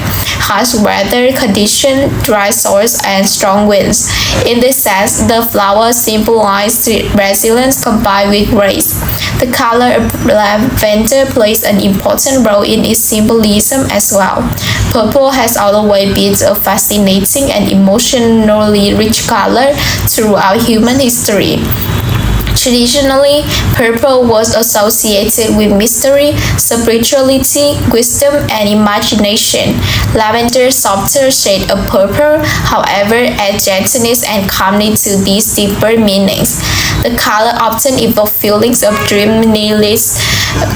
harsh weather conditions, dry soils, and strong winds. In this sense, the flower symbolizes resilience combined with grace. The color of lavender plays an important role in its symbolism as well. Purple has always been a fascinating and emotionally rich color throughout human history. Traditionally, purple was associated with mystery, spirituality, wisdom, and imagination. Lavender's softer shade of purple, however, adds gentleness and calmness to these deeper meanings. The color often evokes feelings of dreaminess,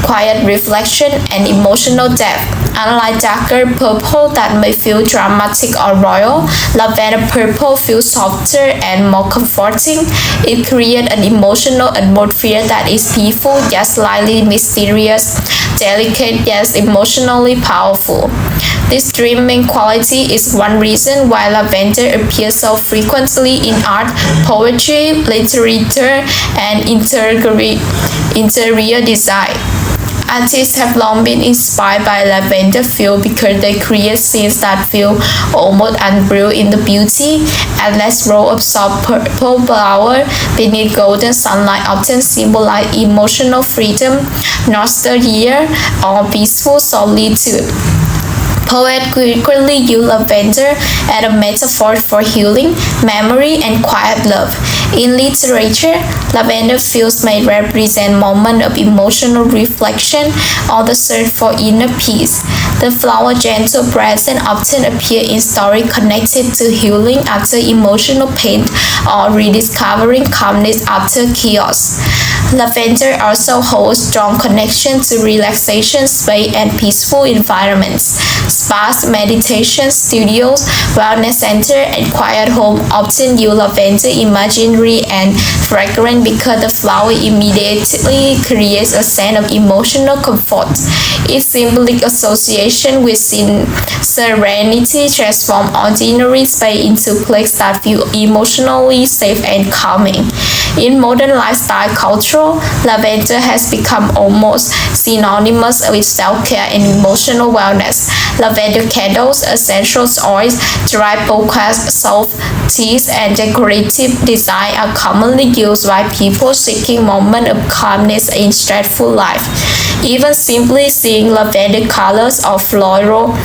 quiet reflection, and emotional depth. Unlike darker purple that may feel dramatic or royal, lavender purple feels softer and more comforting. It creates an emotional atmosphere that is peaceful yet slightly mysterious, delicate yet emotionally powerful. This dreaming quality is one reason why lavender appears so frequently in art, poetry, literature, and interior design. Artists have long been inspired by lavender feel because they create scenes that feel almost unreal in the beauty. Endless row of soft purple flower beneath golden sunlight often symbolize emotional freedom, nostalgia, or peaceful solitude. Poets frequently use lavender as a metaphor for healing, memory, and quiet love. In literature, lavender fields may represent moments of emotional reflection or the search for inner peace. The flower's gentle presence often appears in stories connected to healing after emotional pain or rediscovering calmness after chaos. Lavender also holds strong connection to relaxation space and peaceful environments. Spas, meditation studios, wellness center, and quiet home often use lavender imagery and fragrance because the flower immediately creates a sense of emotional comfort. Its symbolic association with serenity transforms ordinary space into places that feel emotionally safe and calming. In modern lifestyle culture, lavender has become almost synonymous with self-care and emotional wellness. Lavender candles, essential oils, dry bouquets, soft teas, and decorative design are commonly used by people seeking moments of calmness in stressful life. Even simply seeing lavender colors or floral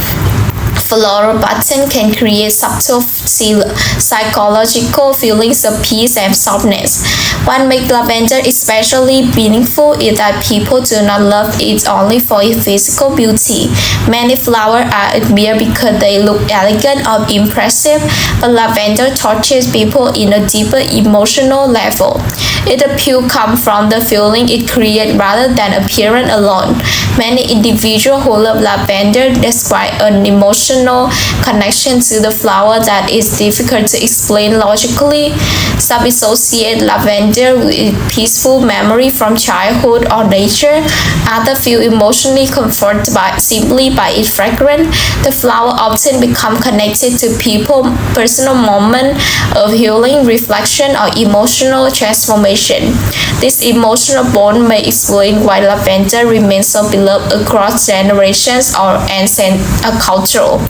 button can create subtle psychological feelings of peace and softness. What makes lavender especially meaningful is that people do not love it only for its physical beauty. Many flowers are admired because they look elegant or impressive, but lavender touches people in a deeper emotional level. Its appeal comes from the feeling it creates rather than appearance alone. Many individuals who love lavender describe an emotional connection to the flower that is difficult to explain logically. Some associate lavender with peaceful memory from childhood or nature. Others feel emotionally comforted simply by its fragrance. The flower often becomes connected to people's personal moment of healing, reflection, or emotional transformation. This emotional bond may explain why lavender remains so beloved across generations and cultural.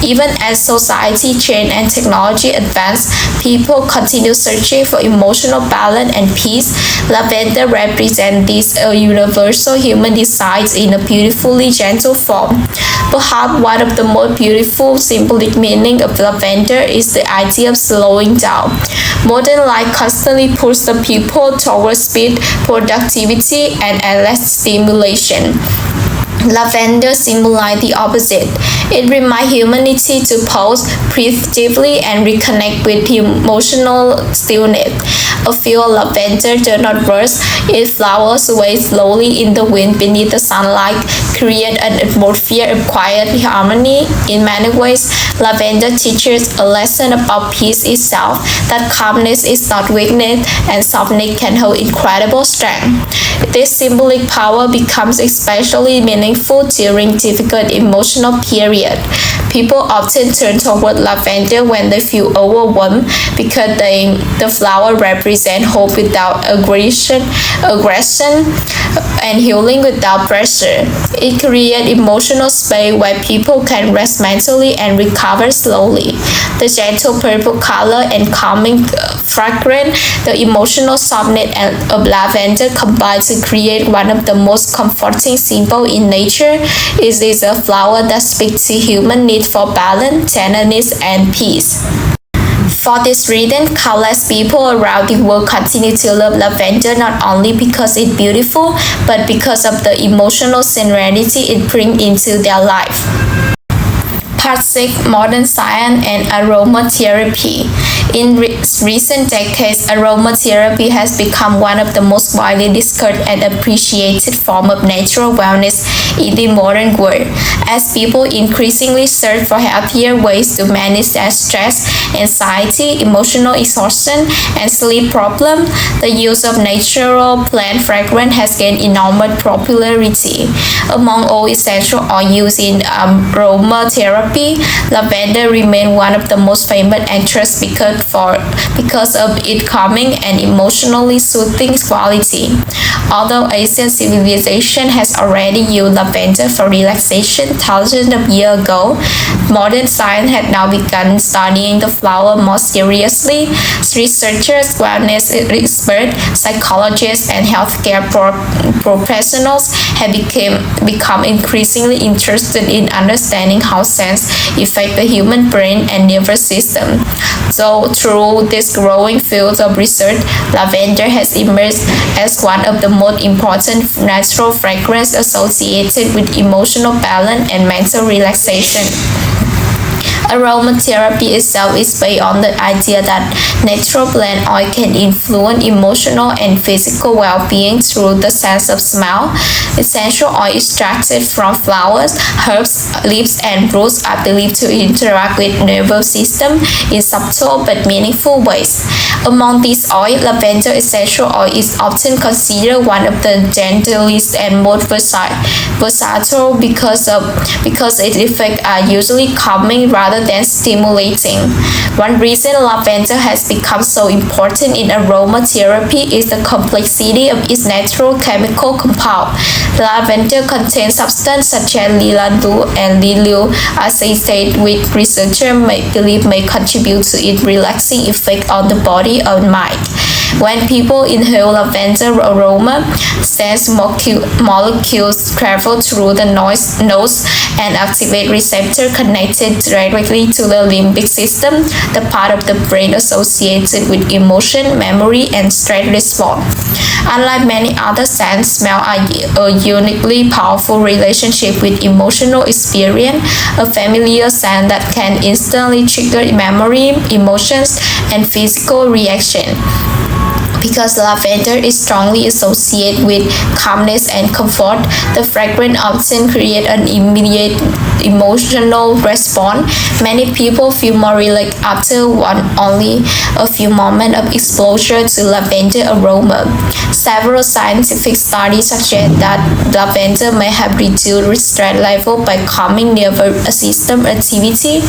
Even as society changes and technology advances, people continue searching for emotional balance and peace. Lavender represents this universal human desire in a beautifully gentle form. Perhaps one of the most beautiful symbolic meaning of lavender is the idea of slowing down. Modern life constantly pushes the people towards speed, productivity, and endless stimulation. Lavender symbolizes the opposite. It reminds humanity to pause, breathe deeply, and reconnect with emotional stillness. A field of lavender does not rush. Its flowers sway slowly in the wind beneath the sunlight, create an atmosphere of quiet harmony. In many ways, lavender teaches a lesson about peace itself, that calmness is not weakness, and softness can hold incredible strength. This symbolic power becomes especially meaningful during difficult emotional periods. People often turn toward lavender when they feel overwhelmed because the flower represents hope without aggression, and healing without pressure. It creates emotional space where people can rest mentally and recover slowly. The gentle purple color and calming fragrance, the emotional softness of lavender combine to create one of the most comforting symbols in nature. It is a flower that speaks to human need for balance, tenderness, and peace. For this reason, countless people around the world continue to love lavender not only because it's beautiful, but because of the emotional serenity it brings into their life. Part 6. Modern Science and Aromatherapy. In recent decades, aromatherapy has become one of the most widely discussed and appreciated forms of natural wellness in the modern world. As people increasingly search for healthier ways to manage their stress, anxiety, emotional exhaustion, and sleep problems, the use of natural plant fragrance has gained enormous popularity. Among all essential oils used in aromatherapy, lavender remains one of the most famous and trusted because of its calming and emotionally soothing quality. Although Asian civilization has already used lavender for relaxation thousands of years ago, modern science has now begun studying the flower more seriously. Researchers, wellness experts, psychologists, and healthcare professionals have become increasingly interested in understanding how scents affect the human brain and nervous system. So, through this growing field of research, lavender has emerged as one of the most important natural fragrances associated with emotional balance and mental relaxation. Aromatherapy itself is based on the idea that natural plant oil can influence emotional and physical well-being through the sense of smell. Essential oil extracted from flowers, herbs, leaves, and roots are believed to interact with the nervous system in subtle but meaningful ways. Among these oils, lavender essential oil is often considered one of the gentlest and most versatile because its effects are usually calming rather than stimulating. One reason lavender has become so important in aromatherapy is the complexity of its natural chemical compound. Lavender contains substances such as lilac and lily acetate, which researchers believe may contribute to its relaxing effect on the body and mind. When people inhale lavender aroma, scent molecules travel through the nose and activate receptors connected directly to the limbic system, the part of the brain associated with emotion, memory, and stress response. Unlike many other scents, smell are a uniquely powerful relationship with emotional experience, a familiar scent that can instantly trigger memory, emotions, and physical reaction. Because lavender is strongly associated with calmness and comfort, the fragrance often creates an immediate emotional response. Many people feel more relaxed after only a few moments of exposure to lavender aroma. Several scientific studies suggest that lavender may have reduced stress level by calming nervous system activity.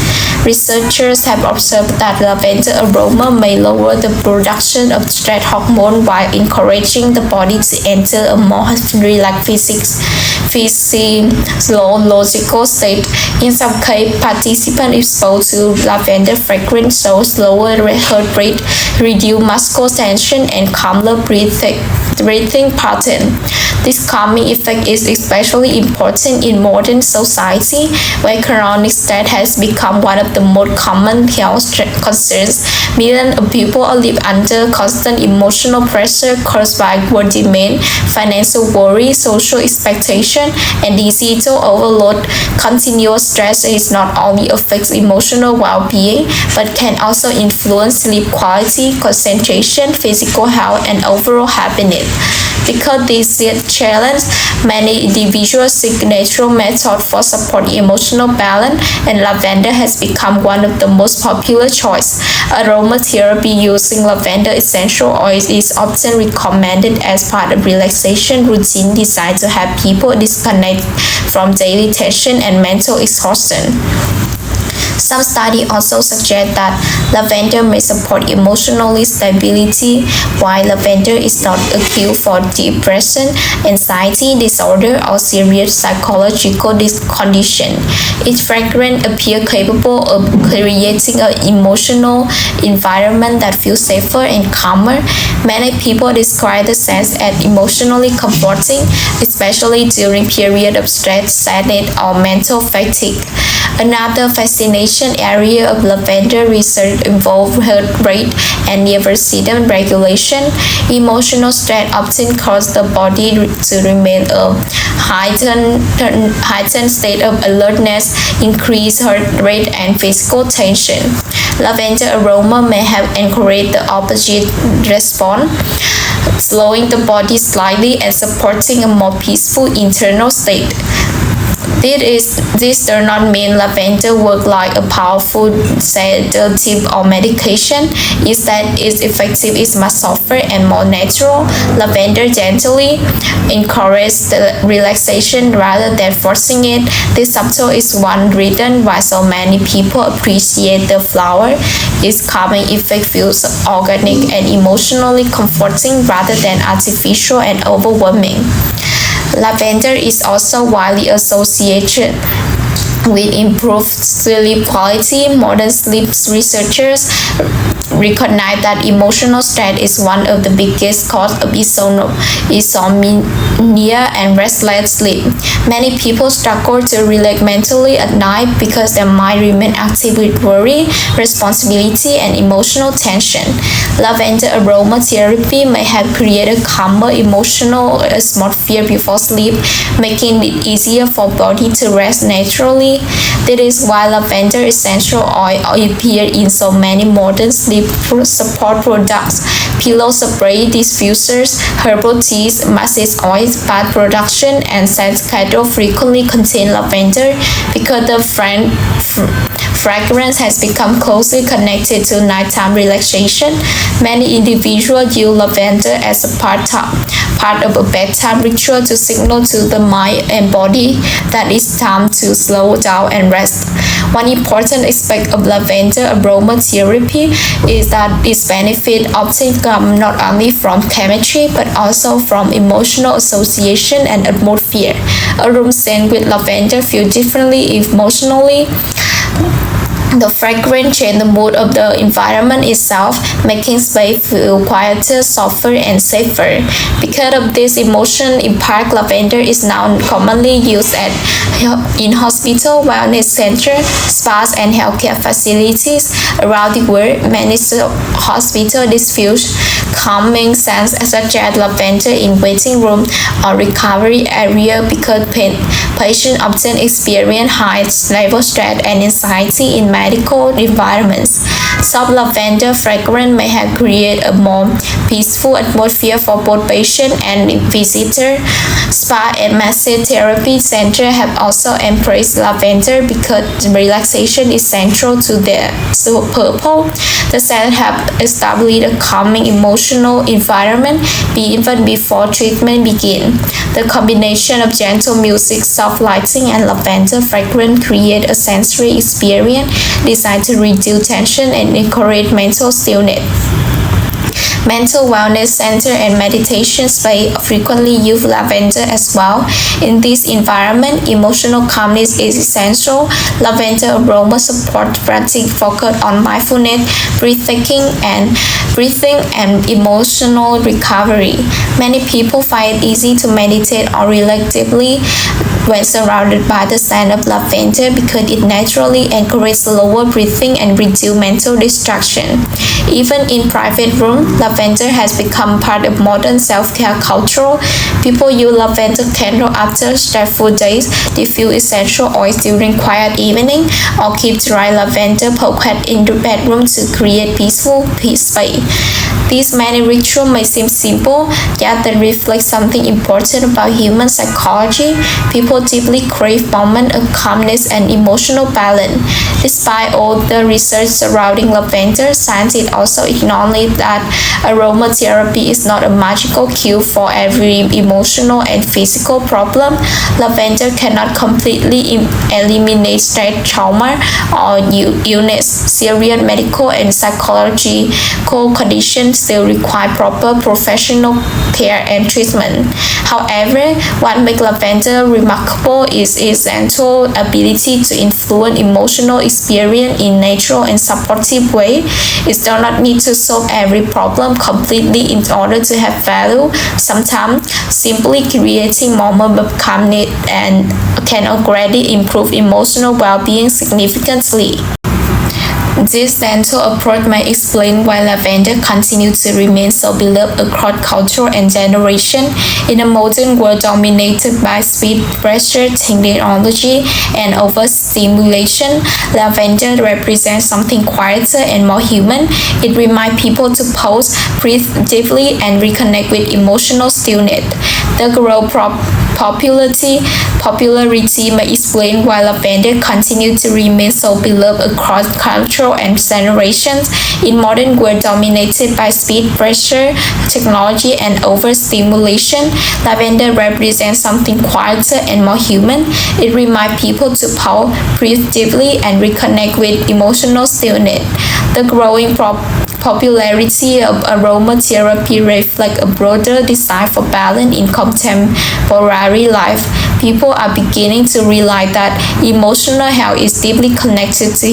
Researchers have observed that lavender aroma may lower the production of stress hormone while encouraging the body to enter a more relaxed physiological state. In some cases, participants exposed to lavender fragrance show slower heart rate, reduced muscle tension, and calmer breathing pattern. This calming effect is especially important in modern society, where chronic stress has become one of the most common health concerns. Millions of people live under constant emotional pressure caused by work demand, financial worry, social expectation, and digital overload. Continuous stress is not only affects emotional well-being, but can also influence sleep quality, concentration, physical health, and overall happiness. Because this challenge, many individuals seek natural methods for supporting emotional balance, and lavender has become one of the most popular choices. Aromatherapy using lavender essential oils is often recommended as part of relaxation routine designed to help people disconnect from daily tension and mental exhaustion. Some studies also suggest that lavender may support emotional stability. While lavender is not a cure for depression, anxiety disorder, or serious psychological condition, its fragrance appears capable of creating an emotional environment that feels safer and calmer. Many people describe the scent as emotionally comforting, especially during periods of stress, sadness, or mental fatigue. Another fascinating fascination area of lavender research involves heart rate and nervous system regulation. Emotional stress often causes the body to remain a heightened state of alertness, increased heart rate, and physical tension. Lavender aroma may have encouraged the opposite response, slowing the body slightly and supporting a more peaceful internal state. This does not mean lavender works like a powerful sedative or medication. Instead, its effect is much softer and more natural. Lavender gently encourages the relaxation rather than forcing it. This subtle is one reason why so many people appreciate the flower. Its calming effect feels organic and emotionally comforting rather than artificial and overwhelming. Lavender is also widely associated with improved sleep quality. Modern sleep researchers recognize that emotional stress is one of the biggest causes of insomnia and restless sleep. Many people struggle to relax mentally at night because their mind remains active with worry, responsibility, and emotional tension. Lavender aromatherapy may have created calmer emotional atmosphere before sleep, making it easier for body to rest naturally. That is why lavender essential oil appears in so many modern sleep support products. Pillow spray, diffusers, herbal teas, massage oils, bath production, and scent candle frequently contain lavender because the fragrance has become closely connected to nighttime relaxation. Many individuals use lavender as a part of a bedtime ritual to signal to the mind and body that it's time to slow down and rest. One important aspect of lavender aromatherapy is that its benefits often come not only from chemistry but also from emotional association and atmosphere. A room scent with lavender feels differently emotionally. The fragrance changes the mood of the environment itself, making space feel quieter, softer, and safer. Because of this emotion impact, lavender is now commonly used in hospital, wellness centers, spas, and healthcare facilities around the world. Many hospitals diffuse calming scents such as lavender in waiting room or recovery area because patients often experience high level stress and anxiety in medical environments. Soft lavender fragrance may have created a more peaceful atmosphere for both patient and visitor. Spa and massage therapy centers have also embraced lavender because relaxation is central to their purpose. The scent have established a calming emotional environment even before treatment begins. The combination of gentle music, soft lighting, and lavender fragrance create a sensory experience designed to reduce tension and encourage mental stillness. Mental wellness center and meditation space frequently use lavender as well. In this environment, emotional calmness is essential. Lavender aroma support practice focused on mindfulness, breathing, and emotional recovery. Many people find it easy to meditate or relax deeply when surrounded by the scent of lavender because it naturally encourages slower breathing and reduces mental distraction. Even in private rooms, lavender has become part of modern self-care culture. People use lavender candle after stressful days, diffuse essential oils during quiet evening, or keep dry lavender pocket in the bedroom to create peaceful space. These many rituals may seem simple, yet they reflect something important about human psychology. People deeply crave moments of calmness and emotional balance. Despite all the research surrounding lavender, scientists also acknowledge that aromatherapy is not a magical cure for every emotional and physical problem. Lavender cannot completely eliminate stress, trauma, or illness. Serious medical and psychological conditions still require proper professional care and treatment. However, what makes lavender remarkable is its gentle ability to influence emotional experience in natural and supportive way. It does not need to solve every problem completely in order to have value. Sometimes simply creating moments of calmness and can already improve emotional well-being significantly. This gentle approach may explain why lavender continues to remain so beloved across culture and generation. In a modern world dominated by speed, pressure, technology, and overstimulation, lavender represents something quieter and more human. It reminds people to pause, breathe deeply, and reconnect with emotional stillness. The growing popularity may explain why lavender continues to remain so beloved across culture and generations. In modern world dominated by speed, pressure, technology, and overstimulation, lavender represents something quieter and more human. It reminds people to pause, breathe deeply, and reconnect with emotional stillness. The growing popularity of aromatherapy reflects a broader desire for balance in contemporary life. People are beginning to realize that emotional health is deeply connected to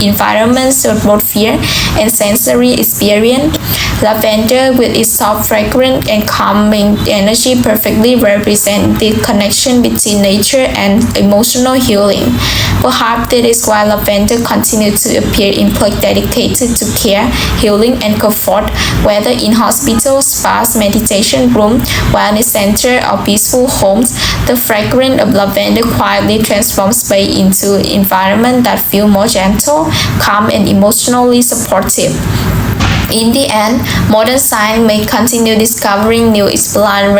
environments of both fear and sensory experience. Lavender, with its soft fragrance and calming energy, perfectly represents the connection between nature and emotional healing. Perhaps that is why lavender continues to appear in places dedicated to care, healing, and comfort, whether in hospitals, spas, meditation rooms, wellness centers, or peaceful homes. The fragrance of lavender quietly transforms space into an environment that feels more gentle, calm, and emotionally supportive. In the end, modern science may continue discovering new explanation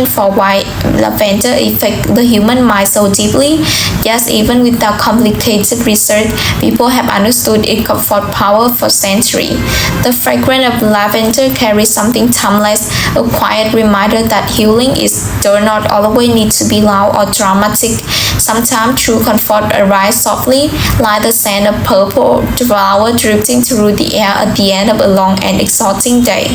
for why lavender affects the human mind so deeply. Yet, even without complicated research, people have understood its comfort power for centuries. The fragrance of lavender carries something timeless, a quiet reminder that healing does not always need to be loud or dramatic. Sometimes true comfort arrives softly, like the scent of purple flower drifting through the air at the end of a long and exhausting day.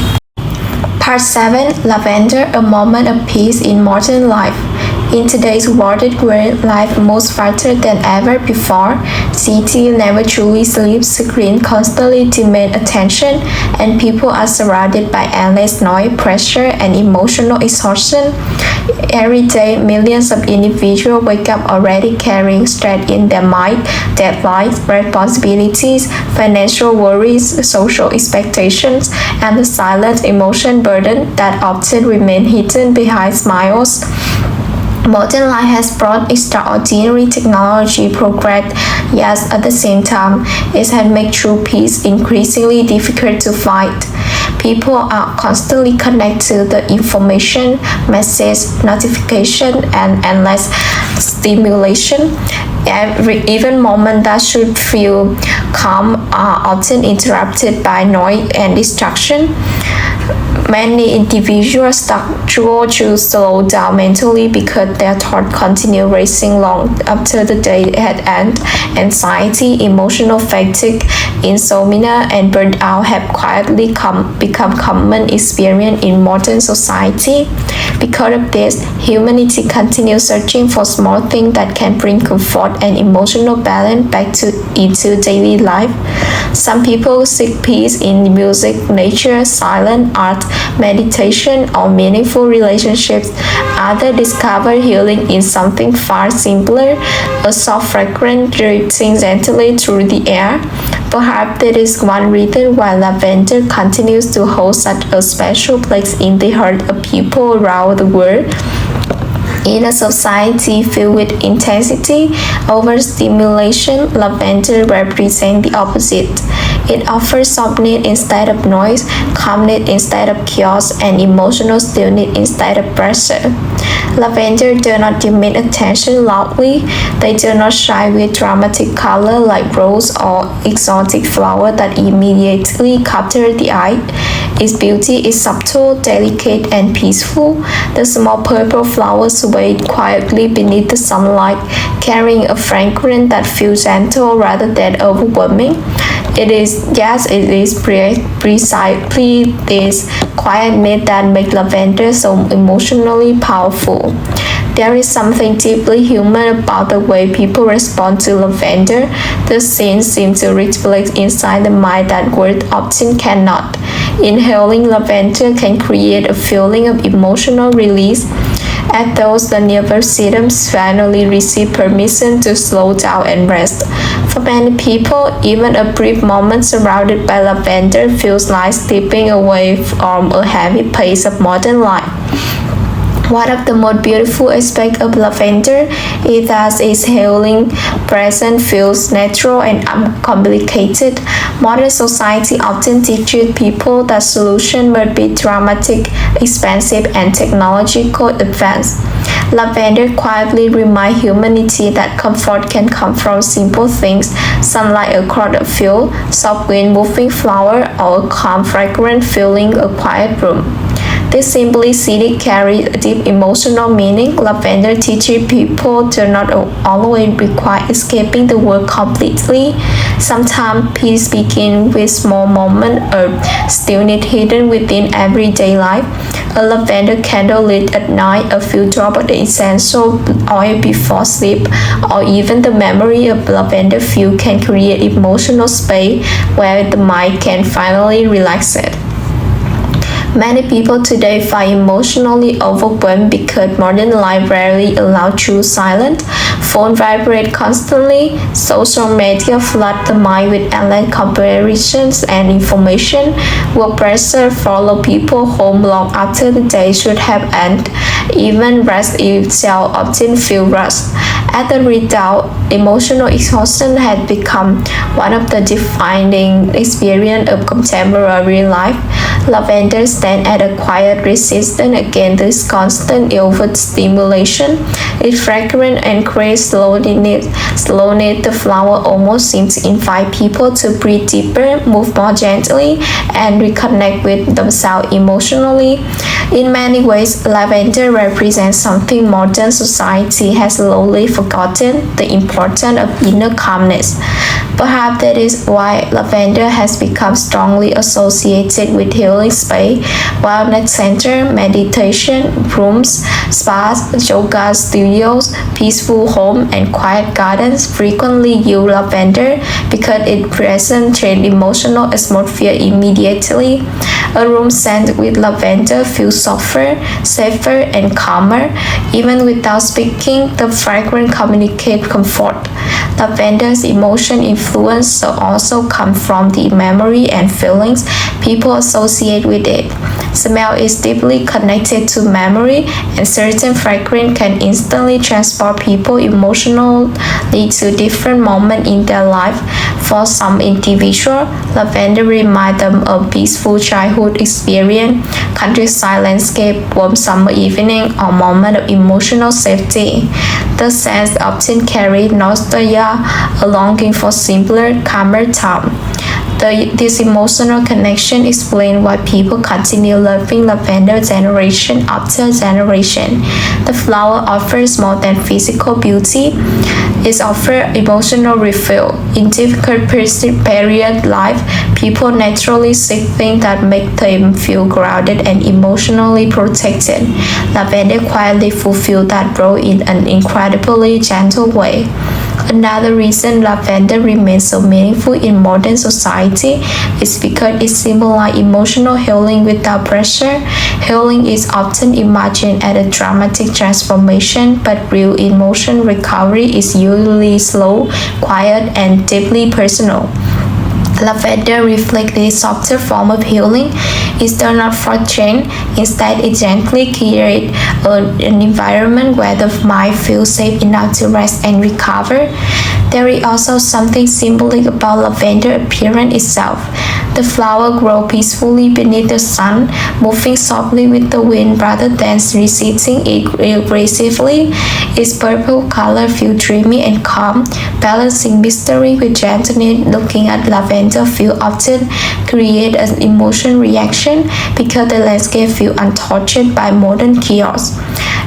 Part 7. Lavender, a moment of peace in modern life. In today's world where life moves faster than ever before, cities never truly sleep, screens constantly demand attention, and people are surrounded by endless noise, pressure, and emotional exhaustion. Every day, millions of individuals wake up already carrying stress in their mind, deadlines, responsibilities, financial worries, social expectations, and the silent emotion burden that often remain hidden behind smiles. Modern life has brought extraordinary technology progress, yet at the same time, it has made true peace increasingly difficult to find. People are constantly connected to the information, message, notification, and endless stimulation. Even moments that should feel calm are often interrupted by noise and distraction. Many individuals struggle to slow down mentally because their thoughts continue racing long after the day had ended. Anxiety, emotional fatigue, insomnia, and burnout have quietly become common experience in modern society. Because of this, humanity continues searching for small things that can bring comfort and emotional balance back into daily life. Some people seek peace in music, nature, silent art, meditation, or meaningful relationships. Others discover healing in something far simpler, a soft fragrance drifting gently through the air. Perhaps that is one reason why lavender continues to hold such a special place in the heart of people around the world. In a society filled with intensity, overstimulation, lavender represents the opposite. It offers softness instead of noise, calmness instead of chaos, and emotional stillness instead of pressure. Lavender do not demand attention loudly. They do not shine with dramatic color like rose or exotic flower that immediately capture the eye. Its beauty is subtle, delicate, and peaceful. The small purple flowers sway quietly beneath the sunlight, carrying a fragrance that feels gentle rather than overwhelming. It is it is precisely this quietness that makes lavender so emotionally powerful. There is something deeply human about the way people respond to lavender. The scent seems to reflect inside the mind that words often cannot. Inhaling lavender can create a feeling of emotional release, as those the nervous systems finally receive permission to slow down and rest. For many people, even a brief moment surrounded by lavender feels like stepping away from a heavy pace of modern life. One of the most beautiful aspects of lavender is that its healing presence feels natural and uncomplicated. Modern society often teaches people that solutions must be dramatic, expensive, and technological advanced. Lavender quietly reminds humanity that comfort can come from simple things, sunlight across a field, soft wind moving flower, or a calm fragrant filling a quiet room. This simplicity carries a deep emotional meaning. Lavender teaches people to not always require escaping the world completely. Sometimes peace begins with small moments of stillness hidden within everyday life. A lavender candle lit at night, a few drops of essential oil before sleep, or even the memory of lavender fuel can create emotional space where the mind can finally relax it. Many people today find emotionally overwhelmed because modern life rarely allows true silence. Phone vibrate constantly, social media flood the mind with endless comparisons and information. Work pressure follow people home long after the day should have ended. Even rest itself often feels rushed. As a result, emotional exhaustion has become one of the defining experiences of contemporary life. Lavender stands as a quiet resistance against this constant overstimulation. Its fragrance encourages slowness. The flower almost seems to invite people to breathe deeper, move more gently, and reconnect with themselves emotionally. In many ways, lavender represents something modern society has slowly forgotten: the importance of inner calmness. Perhaps that is why lavender has become strongly associated with healing space, wellness center, meditation rooms, spas, yoga studios, peaceful homes, and quiet gardens frequently use lavender because it presents an emotional atmosphere immediately. A room scented with lavender feels softer, safer, and calmer. Even without speaking, the fragrance communicates comfort. Lavender's emotion influence also comes from the memory and feelings people associate with it. Smell is deeply connected to memory, and certain fragrance can instantly transport people emotionally to different moments in their life. For some individuals, lavender reminds them of peaceful childhood experience, countryside landscape, warm summer evening, or moment of emotional safety. The scent often carries nostalgia, a longing for simpler, calmer time. This emotional connection explains why people continue loving lavender generation after generation. The flower offers more than physical beauty, it offers emotional refill. In difficult period life, people naturally seek things that make them feel grounded and emotionally protected. Lavender quietly fulfills that role in an incredibly gentle way. Another reason lavender remains so meaningful in modern society is because it symbolizes emotional healing without pressure. Healing is often imagined as a dramatic transformation, but real emotion recovery is usually slow, quiet, and deeply personal. Lavender reflects this softer form of healing. It does not force change. Instead, it gently creates an environment where the mind feels safe enough to rest and recover. There is also something symbolic about lavender appearance itself. The flower grows peacefully beneath the sun, moving softly with the wind rather than receding aggressively. Its purple color feels dreamy and calm, balancing mystery with gentleness. Looking at lavender field often create an emotion reaction because the landscape feels untouched by modern chaos.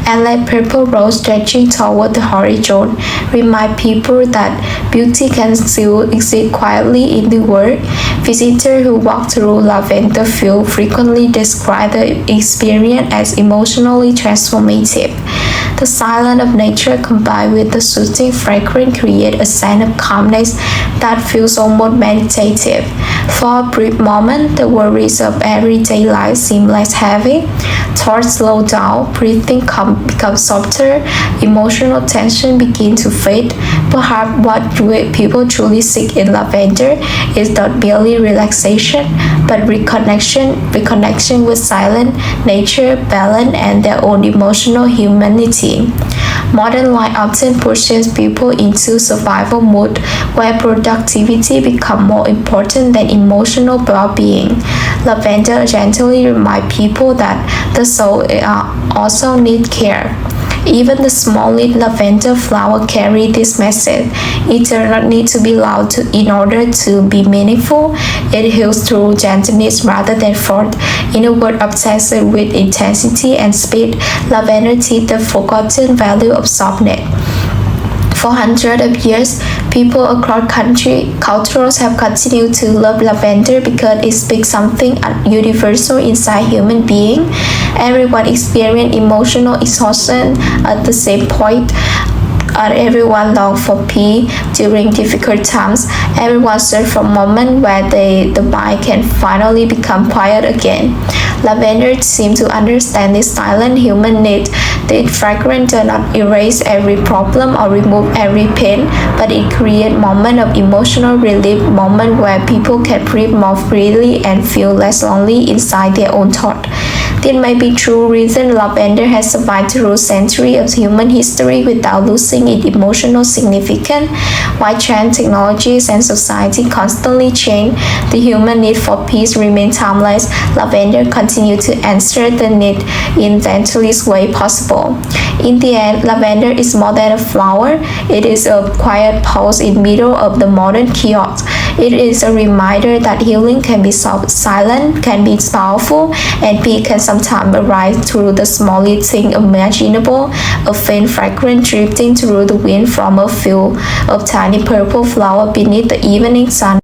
and let purple rose stretching toward the horizon remind people that beauty can still exist quietly in the world. Visitors who walk through lavender field frequently describe the experience as emotionally transformative. The silence of nature combined with the soothing fragrance create a sense of calmness that feels almost meditative. For a brief moment, the worries of everyday life seem less heavy. Thoughts slow down, breathing becomes softer, emotional tension begins to fade. Perhaps what people truly seek in lavender is not merely relaxation, but reconnection with silence, nature, balance, and their own emotional humanity. Modern life often pushes people into survival mode where productivity becomes more important than emotional well-being. Lavender gently reminds people that the soul also needs care. Even the smallest lavender flower carry this message. It does not need to be loud in order to be meaningful. It heals through gentleness rather than force. In a world obsessed with intensity and speed, lavender teaches the forgotten value of softness. For hundreds of years, people across cultures have continued to love lavender because it speaks something universal inside human being. Everyone experiences emotional exhaustion at the same point. Everyone longs for peace during difficult times. Everyone searches for a moment where the mind can finally become quiet again. Lavender seems to understand this silent human need. The fragrance does not erase every problem or remove every pain, but it creates moments of emotional relief, moments where people can breathe more freely and feel less lonely inside their own thoughts. This may be true reason lavender has survived through centuries of human history without losing its emotional significance. While trends, technologies, and society constantly change, the human need for peace remains timeless. Lavender continues to answer the need in the gentlest way possible. In the end, lavender is more than a flower. It is a quiet pulse in the middle of the modern chaos. It is a reminder that healing can be silent, can be powerful, and peace can sometimes arise through the smallest thing imaginable. A faint fragrance drifting through the wind from a field of tiny purple flowers beneath the evening sun.